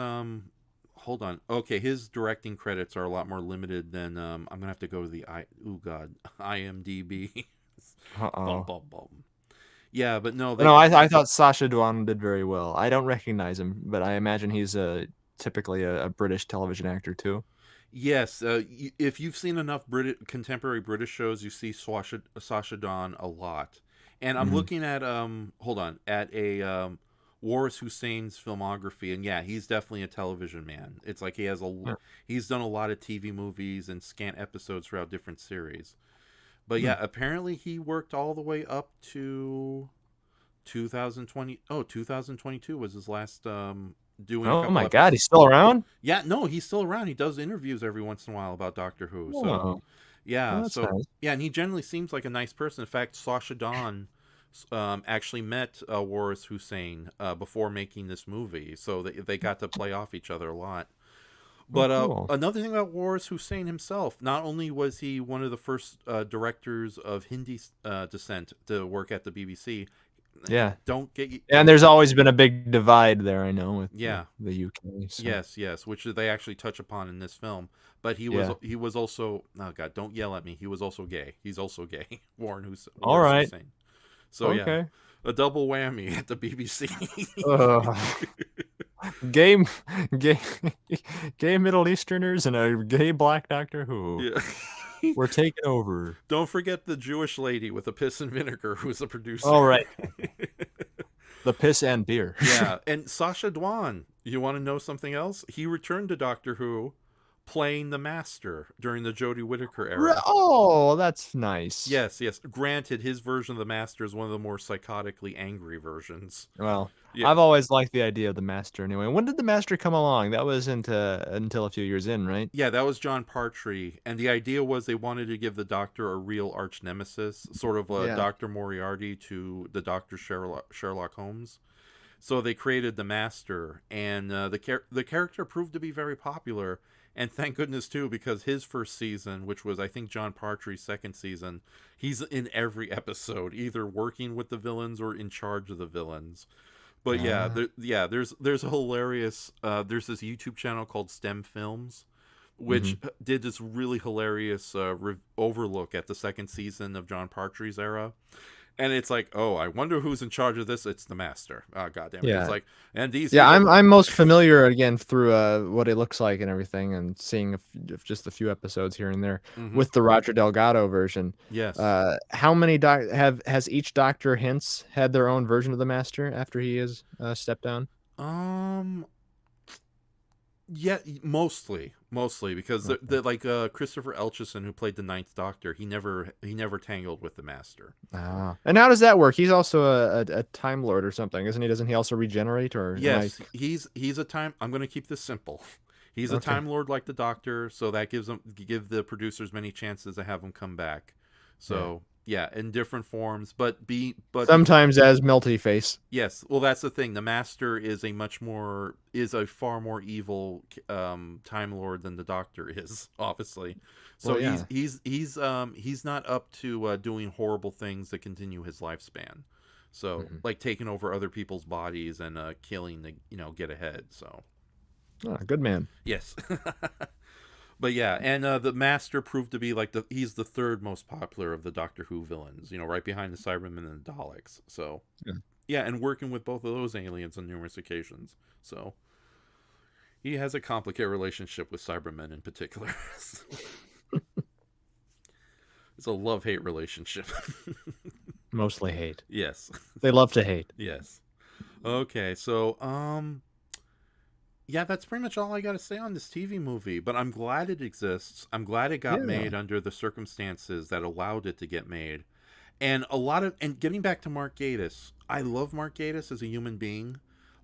hold on. Okay, his directing credits are a lot more limited than I'm gonna have to go to the IMDb. Bum, bum, bum. Yeah, but no. I thought Sacha Dhawan did very well. I don't recognize him, but I imagine he's typically a British television actor too. Yes, if you've seen enough contemporary British shows, you see Sacha Dhawan a lot. And I'm looking at hold on, at a Waris Hussein's filmography, and yeah, he's definitely a television man. It's like he has he's done a lot of TV movies and scant episodes throughout different series. But yeah, apparently he worked all the way up to 2020. Oh, 2022 was his last doing. Oh my God, he's still around? Yeah, no, he's still around. He does interviews every once in a while about Doctor Who. So Oh. yeah, Oh, that's so nice. yeah, and he generally seems like a nice person. In fact, Sacha Dhawan actually met Waris Hussein before making this movie, so they got to play off each other a lot. But cool. another thing about Waris Hussein himself, not only was he one of the first directors of Hindi descent to work at the BBC. Yeah. Don't get you. And there's always been a big divide there, I know, with the UK. So. Yes, which they actually touch upon in this film. But he was also, oh God, don't yell at me. He was also gay. He's also gay. Warren Hussein. All right. Hussein. So yeah, a double whammy at the BBC. Gay Middle Easterners and a gay black Doctor Who. Yeah. We're taking over. Don't forget the Jewish lady with the piss and vinegar who's a producer. All right. The piss and beer. Yeah, and Sacha Dhawan, you want to know something else? He returned to Doctor Who playing the Master during the Jodie Whittaker era. Oh, that's nice. Yes. Granted, his version of the Master is one of the more psychotically angry versions. Well, Yeah. I've always liked the idea of the Master anyway. When did the Master come along? That was until a few years in, right? Yeah, that was John Partry, and the idea was they wanted to give the Doctor a real arch nemesis, sort of Dr. Moriarty to the Doctor Sherlock Holmes. So they created the Master, and the character proved to be very popular. And thank goodness, too, because his first season, which was, I think, John Partry's second season, he's in every episode, either working with the villains or in charge of the villains. But there's a hilarious, there's this YouTube channel called STEM Films, which did this really hilarious overlook at the second season of John Partry's era. And it's like, oh, I wonder who's in charge of this. It's the Master. Oh, goddamn it. Yeah. It's like, and these. Yeah, I'm most familiar again through what it looks like and everything, and seeing just a few episodes here and there with the Roger Delgado version. Yes. How many has each Doctor Hints had their own version of the Master after he has stepped down? Yeah, mostly because like Christopher Elchison, who played the Ninth Doctor, he never tangled with the Master. Ah. And how does that work? He's also a Time Lord or something, isn't he? Doesn't he also regenerate? Or am I? Yes, he's a time. I'm going to keep this simple. He's a Okay. Time Lord like the Doctor, so that give the producers many chances to have him come back. So yeah, in different forms, but Sometimes as Melty Face. yes, well that's the thing. The Master is a far more evil Time Lord than the Doctor is, obviously. So Well, yeah. he's not up to doing horrible things that continue his lifespan. So Mhm. like taking over other people's bodies and killing to get ahead. So Ah, good man. yes. But yeah, and the Master proved to be like he's the third most popular of the Doctor Who villains, right behind the Cybermen and the Daleks. So Yeah. yeah, and working with both of those aliens on numerous occasions. So he has a complicated relationship with Cybermen in particular. It's a love-hate relationship. Mostly hate. Yes. They love to hate. Yes. Okay, so yeah, that's pretty much all I got to say on this TV movie, but I'm glad it exists. I'm glad it got Yeah. made under the circumstances that allowed it to get made. And getting back to Mark Gatiss, I love Mark Gatiss as a human being,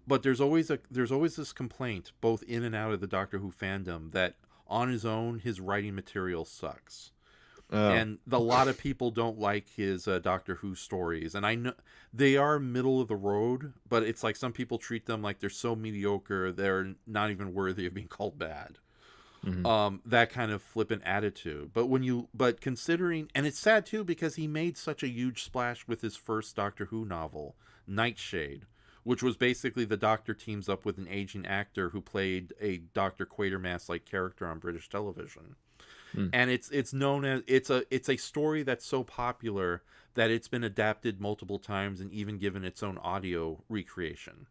but there's always this complaint both in and out of the Doctor Who fandom that on his own his writing material sucks. Oh. And a lot of people don't like his Doctor Who stories, and I know they are middle of the road, but it's like some people treat them like they're so mediocre they're not even worthy of being called bad. Mhm. That kind of flippant attitude. But considering, and it's sad too because he made such a huge splash with his first Doctor Who novel, Nightshade, which was basically the Doctor teams up with an aging actor who played a Dr. Quatermass like character on British television. Mm. And it's known as it's a story that's so popular that it's been adapted multiple times and even given its own audio recreation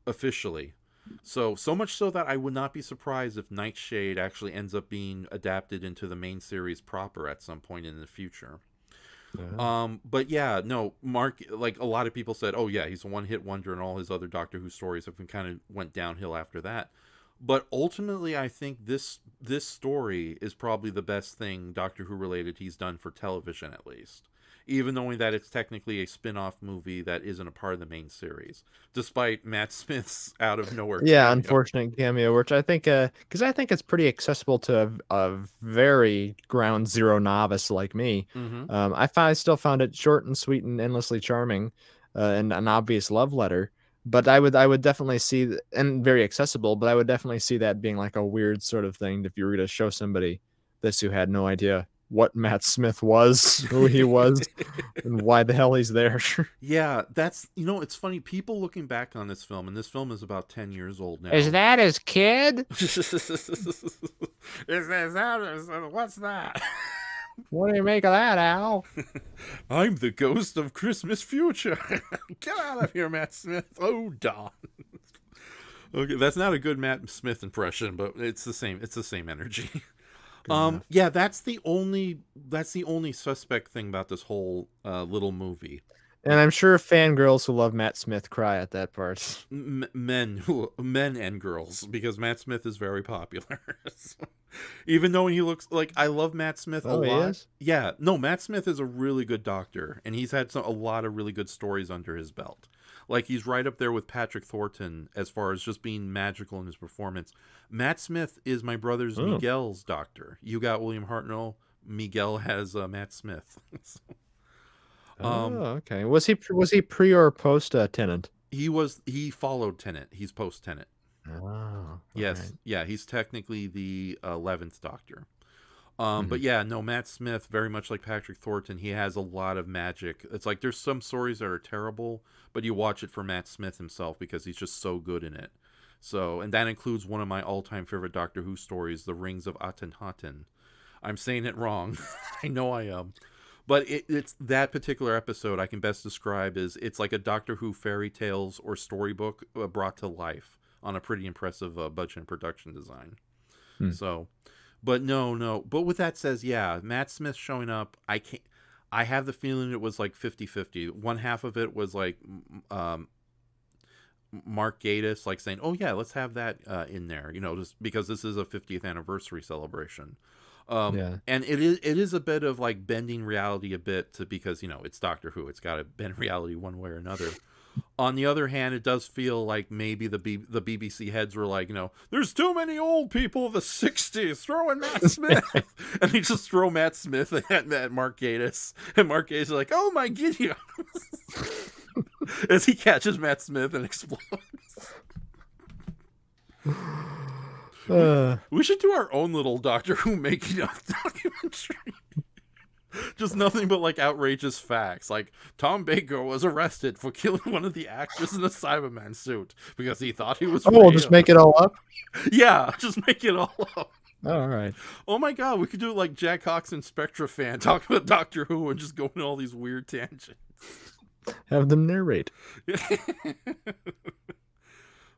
officially. So much so that I would not be surprised if Nightshade actually ends up being adapted into the main series proper at some point in the future. But yeah, no, Mark, like a lot of people said, oh yeah, he's a one-hit wonder, and all his other Doctor Who stories have been kind of went downhill after that. But ultimately, I think this story is probably the best thing Doctor Who related he's done for television, at least. Even knowing that it's technically a spin-off movie that isn't a part of the main series, despite Matt Smith's out of nowhere Yeah, cameo. unfortunate cameo, which I think, because I think it's pretty accessible to a very ground zero novice like me. Mm-hmm. I still found it short and sweet and endlessly charming, and an obvious love letter. But I would definitely see, and very accessible. But I would definitely see that being like a weird sort of thing if you were to show somebody this who had no idea what Matt Smith was, who he was, and why the hell he's there. Yeah, that's it's funny. People looking back on this film, and this film is about 10 years old now. Is that his kid? What's that? What do you make of that, Al? I'm the ghost of Christmas future. Get out of here, Matt Smith. Oh, Don. Okay, that's not a good Matt Smith impression, but it's the same. It's the same energy. Yeah, that's the only suspect thing about this whole little movie. And I'm sure fangirls who love Matt Smith cry at that part. Men and girls, because Matt Smith is very popular. So, even though he looks like, I love Matt Smith a Oh, he lot. is? Yeah, no, Matt Smith is a really good doctor, and he's had a lot of really good stories under his belt. Like, he's right up there with Patrick Thornton as far as just being magical in his performance. Matt Smith is my brother's Miguel's doctor. You got William Hartnell. Miguel has Matt Smith. Okay. Was he pre or post Tenant? He followed Tennant. He's post Tennant. Oh, Yes, right. yeah, he's technically the 11th Doctor. Mm-hmm. But yeah, no, Matt Smith, very much like Patrick Thornton, he has a lot of magic. It's like there's some stories that are terrible, but you watch it for Matt Smith himself because he's just so good in it. So, and that includes one of my all-time favorite Doctor Who stories, The Rings of Aten. I'm saying it wrong. I know I am. But it's that particular episode I can best describe as it's like a Doctor Who fairy tales or storybook brought to life on a pretty impressive budget and production design. So, but no. But with that says, yeah, Matt Smith showing up, I have the feeling it was like 50-50. One half of it was like Mark Gatiss like saying, "Oh yeah, let's have that in there," just because this is a 50th anniversary celebration. Yeah. And it is a bit of like bending reality a bit because it's Doctor Who. It's got to bend reality one way or another. On the other hand, it does feel like maybe the BBC heads were like, there's too many old people of the 60s, throw in Matt Smith. And they just throw Matt Smith at Mark Gatiss. And Mark Gatiss is like, oh my Gideon. As he catches Matt Smith and explodes. We should do our own little Doctor Who making of documentary. Just nothing but like outrageous facts. Like Tom Baker was arrested for killing one of the actors in the Cyberman suit because he thought he was Oh, we'll real. just make it all up? Yeah, just make it all up. Oh, all right. Oh my god, we could do it like Jack Hawks and Spectra fan talking about Doctor Who and just go in all these weird tangents. Have them narrate.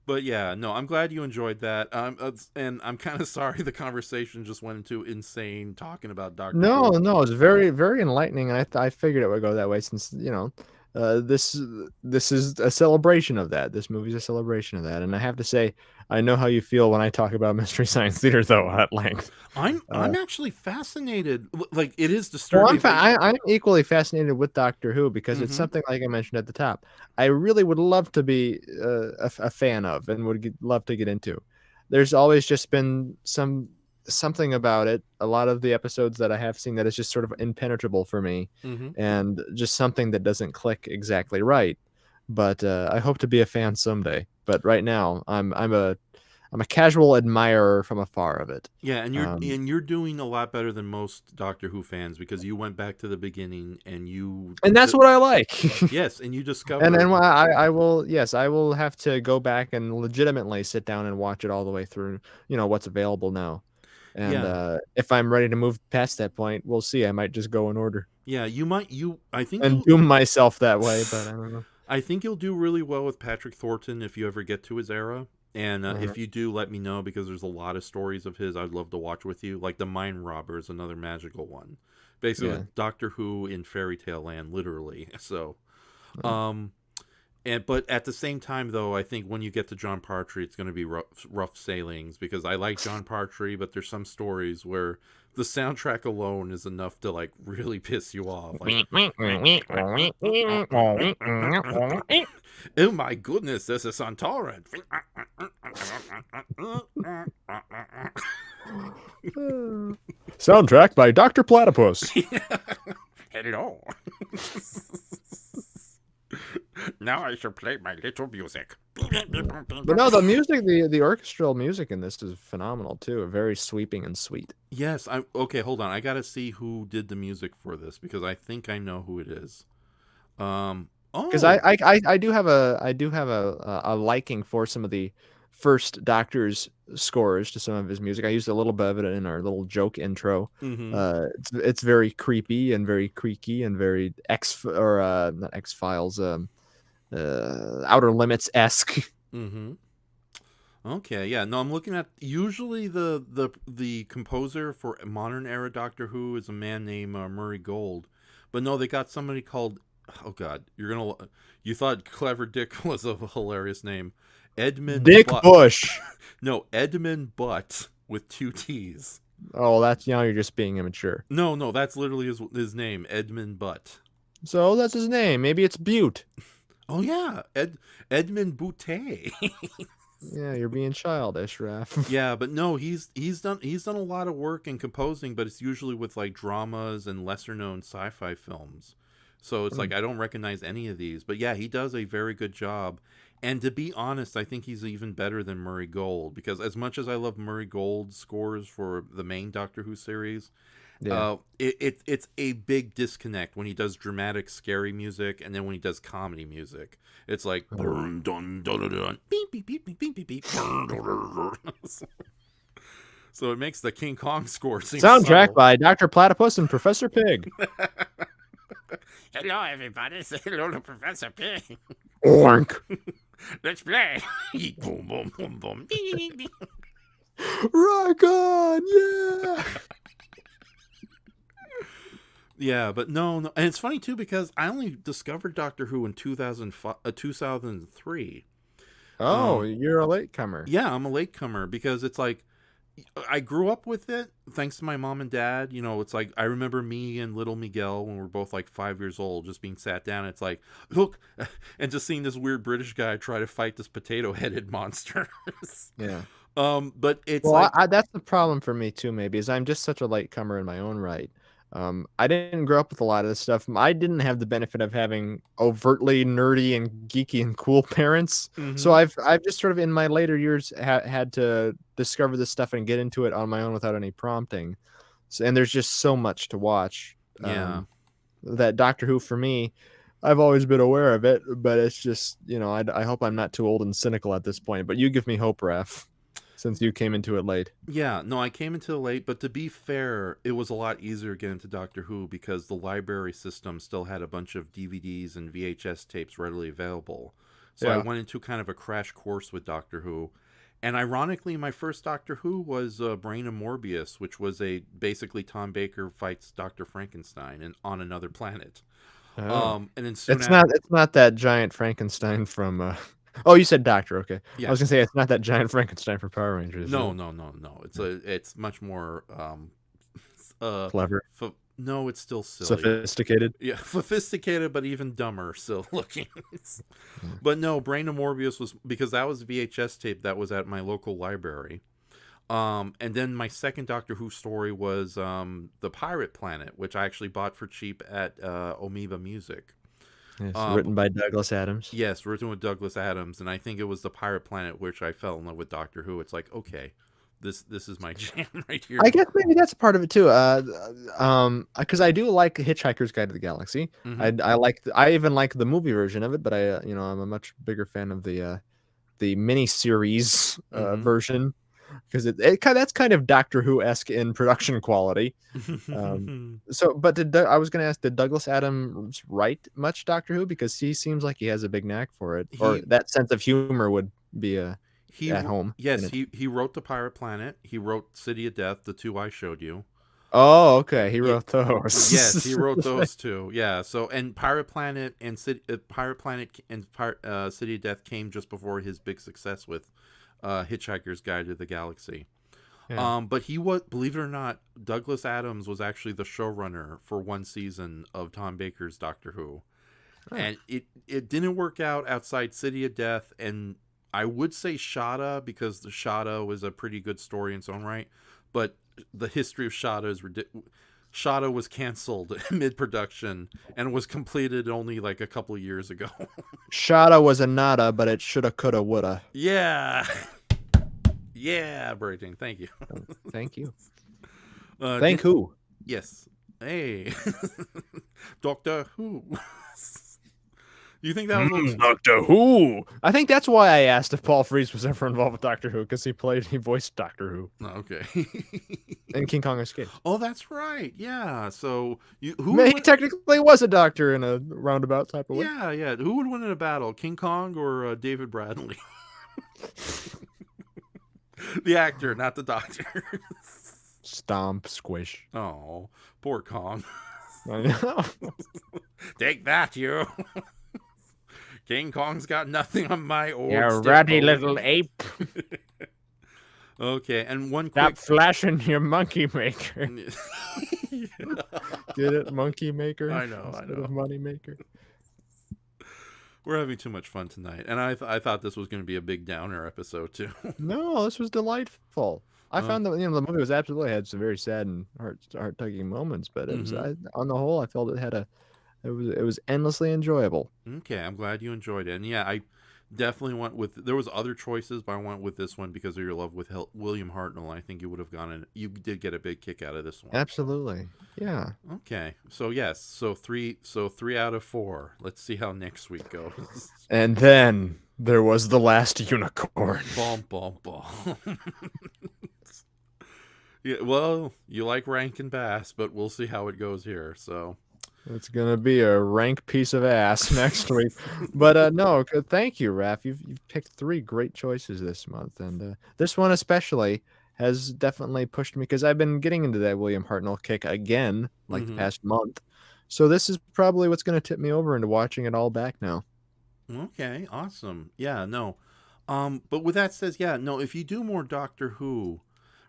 But yeah, no, I'm glad you enjoyed that. And I'm kind of sorry the conversation just went into insane talking about Doctor No, Who. no, it's very, very enlightening, and I figured it would go that way since this is a celebration of that. This movie's a celebration of that, and I have to say, I know how you feel when I talk about Mystery Science Theater though at length. I'm actually fascinated. Like it is Well, disturbing. I'm equally fascinated with Doctor Who because it's something like I mentioned at the top. I really would love to be a fan of and would love to get into. There's always just been something about it. A lot of the episodes that I have seen that is just sort of impenetrable for me, and just something that doesn't click exactly right. But I hope to be a fan someday. But right now, I'm a casual admirer from afar of it. Yeah, and you're doing a lot better than most Doctor Who fans because you went back to the beginning and that's what I like. Yes, and you discovered. And then I will have to go back and legitimately sit down and watch it all the way through. What's available now. And if I'm ready to move past that point, we'll see. I might just go in order. Yeah, I think and doom myself that way, but I don't know. I think you'll do really well with Patrick Thornton if you ever get to his era. And if you do, let me know because there's a lot of stories of his I'd love to watch with you. Like The Mind Robber is another magical one. Basically, Doctor Who in fairy tale land, literally. So, but at the same time, though, I think when you get to John Partry, it's going to be rough sailings because I like John Partry, but there's some stories where the soundtrack alone is enough to like really piss you off. Like, oh my goodness, this is Santorin. Soundtrack by Dr. Platypus. Hello. Now I shall play my little music. But no, the music, the orchestral music in this is phenomenal too. Very sweeping and sweet. Yes, okay, hold on. I gotta see who did the music for this because I think I know who it is. Because I do have a liking for some of the first Doctor's scores to some of his music. I used a little bit of it in our little joke intro. It's very creepy and very creaky and very not X-Files, Outer Limits-esque. Okay, yeah. No, I'm looking at usually the composer for modern era Doctor Who is a man named Murray Gold, but no, they got somebody called. Oh God, you thought Clever Dick was a hilarious name. Edmund Dick Bush. No, Edmund Butt with 2 T's. Oh, you're just being immature. No, that's literally his name, Edmund Butt. So that's his name. Maybe it's Butte. Oh yeah, Edmund Butte. Yeah, you're being childish, Raph. Yeah, but no, he's done a lot of work in composing, but it's usually with like dramas and lesser known sci-fi films. So it's like I don't recognize any of these, but yeah, he does a very good job. And to be honest, I think he's even better than Murray Gold because as much as I love Murray Gold's scores for the main Doctor Who series, it's a big disconnect when he does dramatic, scary music and then when he does comedy music. It's like dun dun dun dun dun beep beep beep beep beep beep beep. So it makes the King Kong score seem soundtrack subtle. by Dr. Platypus and Professor Pig. Hello, everybody. Say hello to Professor Pig. Oink. Let's play. Boom, boom, boom, boom. Rock on, yeah. Yeah, but no, and it's funny too because I only discovered Doctor Who in 2003. Oh, you're a latecomer. Yeah, I'm a latecomer because it's like I grew up with it thanks to my mom and dad. You know, it's like I remember me and little Miguel when we were both like 5 years old, just being sat down. It's like, look, and just seeing this weird British guy try to fight this potato-headed monster. Yeah. But it's Well, like, that's the problem for me too. Maybe is I'm just such a latecomer in my own right. I didn't grow up with a lot of this stuff. I didn't have the benefit of having overtly nerdy and geeky and cool parents. So mhm, I've just sort of in my later years had to discover this stuff and get into it on my own without any prompting. So, and there's just so much to watch. yeah. That Doctor Who for me, I've always been aware of it, but it's just I hope I'm not too old and cynical at this point. But you give me hope, Raf, since you came into it late. Yeah, no, I came into it late, but to be fair, it was a lot easier to get into Doctor Who because the library system still had a bunch of DVDs and VHS tapes readily available. So I Yeah. went into kind of a crash course with Doctor Who. And ironically, my first Doctor Who was Brain of Morbius, which was basically Tom Baker fights Dr. Frankenstein on another planet. Oh. And then soon after, It's not that giant Frankenstein from Oh, you said Doctor, okay. I yeah, was gonna say it's not that giant Frankenstein from Power Rangers, is no, it? no, no, no. It's much more uh Clever. no, it's still silly. Sophisticated. Yeah, sophisticated, but even dumber still looking. Mm. But no, Brain of Morbius was because that was VHS tape that was at my local library. And then my second Doctor Who story was The Pirate Planet, which I actually bought for cheap at Amoeba Music. Yes, Um, written by Douglas Adams. yes, written with Douglas Adams, and I think it was The Pirate Planet which I fell in love with Doctor Who. It's like, okay, this is my jam right here. I guess maybe that's part of it too. Because I do like Hitchhiker's Guide to the Galaxy. Hmm. I even like the movie version of it, but I'm a much bigger fan of the mini series Hmm. version because that's kind of Doctor Who esque in production quality. But I was going to ask, did Douglas Adams write much Doctor Who? Because he seems like he has a big knack for it, or he that sense of humor would be he at home in yes, it. he wrote The Pirate Planet. He wrote City of Death, the two I showed you. Oh, okay. He Yeah, wrote yes, he those. wrote those two. Yeah. So and Pirate Planet and City of Death came just before his big success with Hitchhiker's Guide to the Galaxy. Yeah. But he was, believe it or not, Douglas Adams was actually the showrunner for one season of Tom Baker's Doctor Who, and it didn't work out outside City of Death, and I would say Shada because the Shada was a pretty good story in its own right, but the history of Shada is ridiculous. Shada was canceled mid-production and was completed only like a couple of years ago. Shada was a nada, but it shoulda, coulda, woulda. Yeah, yeah, Braden, thank you. Thank you. Did, Who? yes, hey, Doctor Who. You think that was Doctor Who. I think that's why I asked if Paul Frees was ever involved with Doctor Who, because he voiced Doctor Who okay? in King Kong Escape. Oh, that's right. Yeah. So who He would win? technically was a doctor in a roundabout type of way. Yeah, yeah. Who would win in a battle, King Kong or David Bradley? The actor, not the doctor. Stomp, squish. Oh, poor Kong. I know. Take that, you. King Kong's got nothing on my old. You stick ratty bone. little ape. Okay, and one Stop quick. flashing your monkey maker. Yeah. Get it? Monkey maker? I know, I instead know. of money maker. We're having too much fun tonight, and I thought this was going to be a big downer episode too. No, this was delightful. I found that the movie was absolutely had some very sad and heart tugging moments, but it was on the whole I felt it was endlessly enjoyable. Okay, I'm glad you enjoyed it, and yeah, I definitely went with. There was other choices, but I went with this one because of your love with William Hartnell. I think you would have gone in. You did get a big kick out of this one. Absolutely, yeah. Okay, so yes, so three out of four. Let's see how next week goes. And then there was the last unicorn. Bom bom bom. Yeah, well, you like Rankin Bass, but we'll see how it goes here. So. It's gonna be a rank piece of ass next week, but no. Thank you, Raph. You've picked 3 great choices this month, and this one especially has definitely pushed me because I've been getting into that William Hartnell kick again, like the past month. So this is probably what's gonna tip me over into watching it all back now. Okay, awesome. Yeah, no. But with that says, yeah, no, if you do more Doctor Who,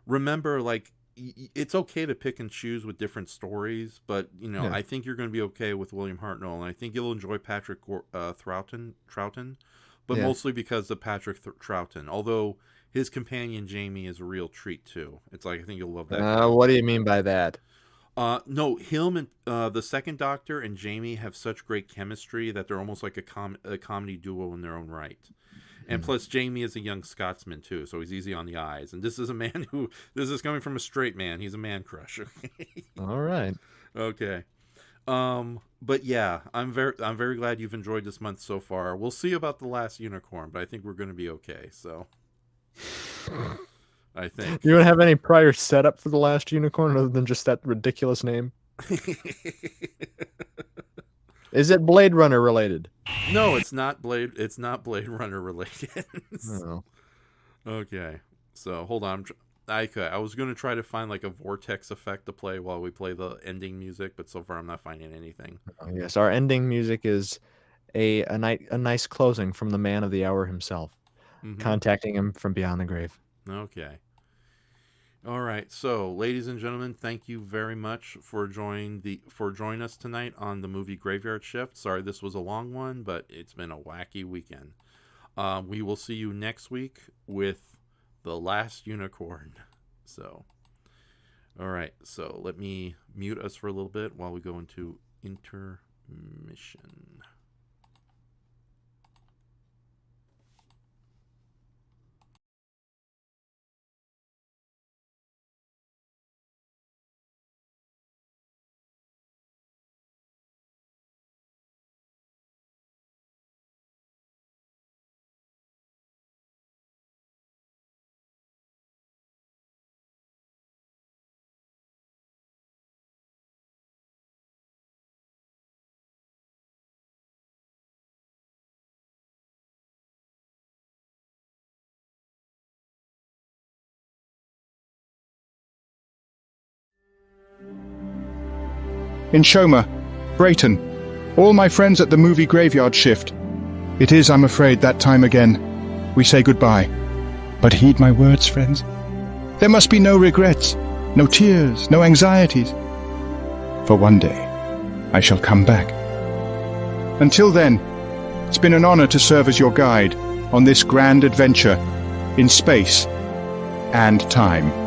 remember, like, it's okay to pick and choose with different stories, but, you know, Yeah. I think you're going to be okay with William Hartnell, and I think you'll enjoy Patrick Troughton, but Yeah. mostly because of Patrick Troughton, although his companion Jamie is a real treat, too. It's like, I think you'll love that guy. What do you mean by that? No, him and the second Doctor and Jamie have such great chemistry that they're almost like a comedy duo in their own right. And plus, Jamie is a young Scotsman, too, so he's easy on the eyes. And this is a man who... This is coming from a straight man. He's a man crush. All right. Okay. But yeah, I'm very glad you've enjoyed this month so far. We'll see about The Last Unicorn, but I think we're going to be okay, so... I think. You don't have any prior setup for The Last Unicorn other than just that ridiculous name? Is it Blade Runner related? No, it's not Blade Runner related. No. Okay. So, hold on. I was going to try to find like a vortex effect to play while we play the ending music, but so far I'm not finding anything. Oh, yes, our ending music is a nice closing from the man of the hour himself, contacting him from beyond the grave. Okay. All right. So, ladies and gentlemen, thank you very much for joining us tonight on the movie Graveyard Shift. Sorry this was a long one, but it's been a wacky weekend. We will see you next week with The Last Unicorn. So, all right. So, let me mute us for a little bit while we go into intermission. In Shoma, Brayton, all my friends at the movie Graveyard Shift. It is, I'm afraid, that time again. We say goodbye. But heed my words, friends. There must be no regrets, no tears, no anxieties. For one day, I shall come back. Until then, it's been an honor to serve as your guide on this grand adventure in space and time.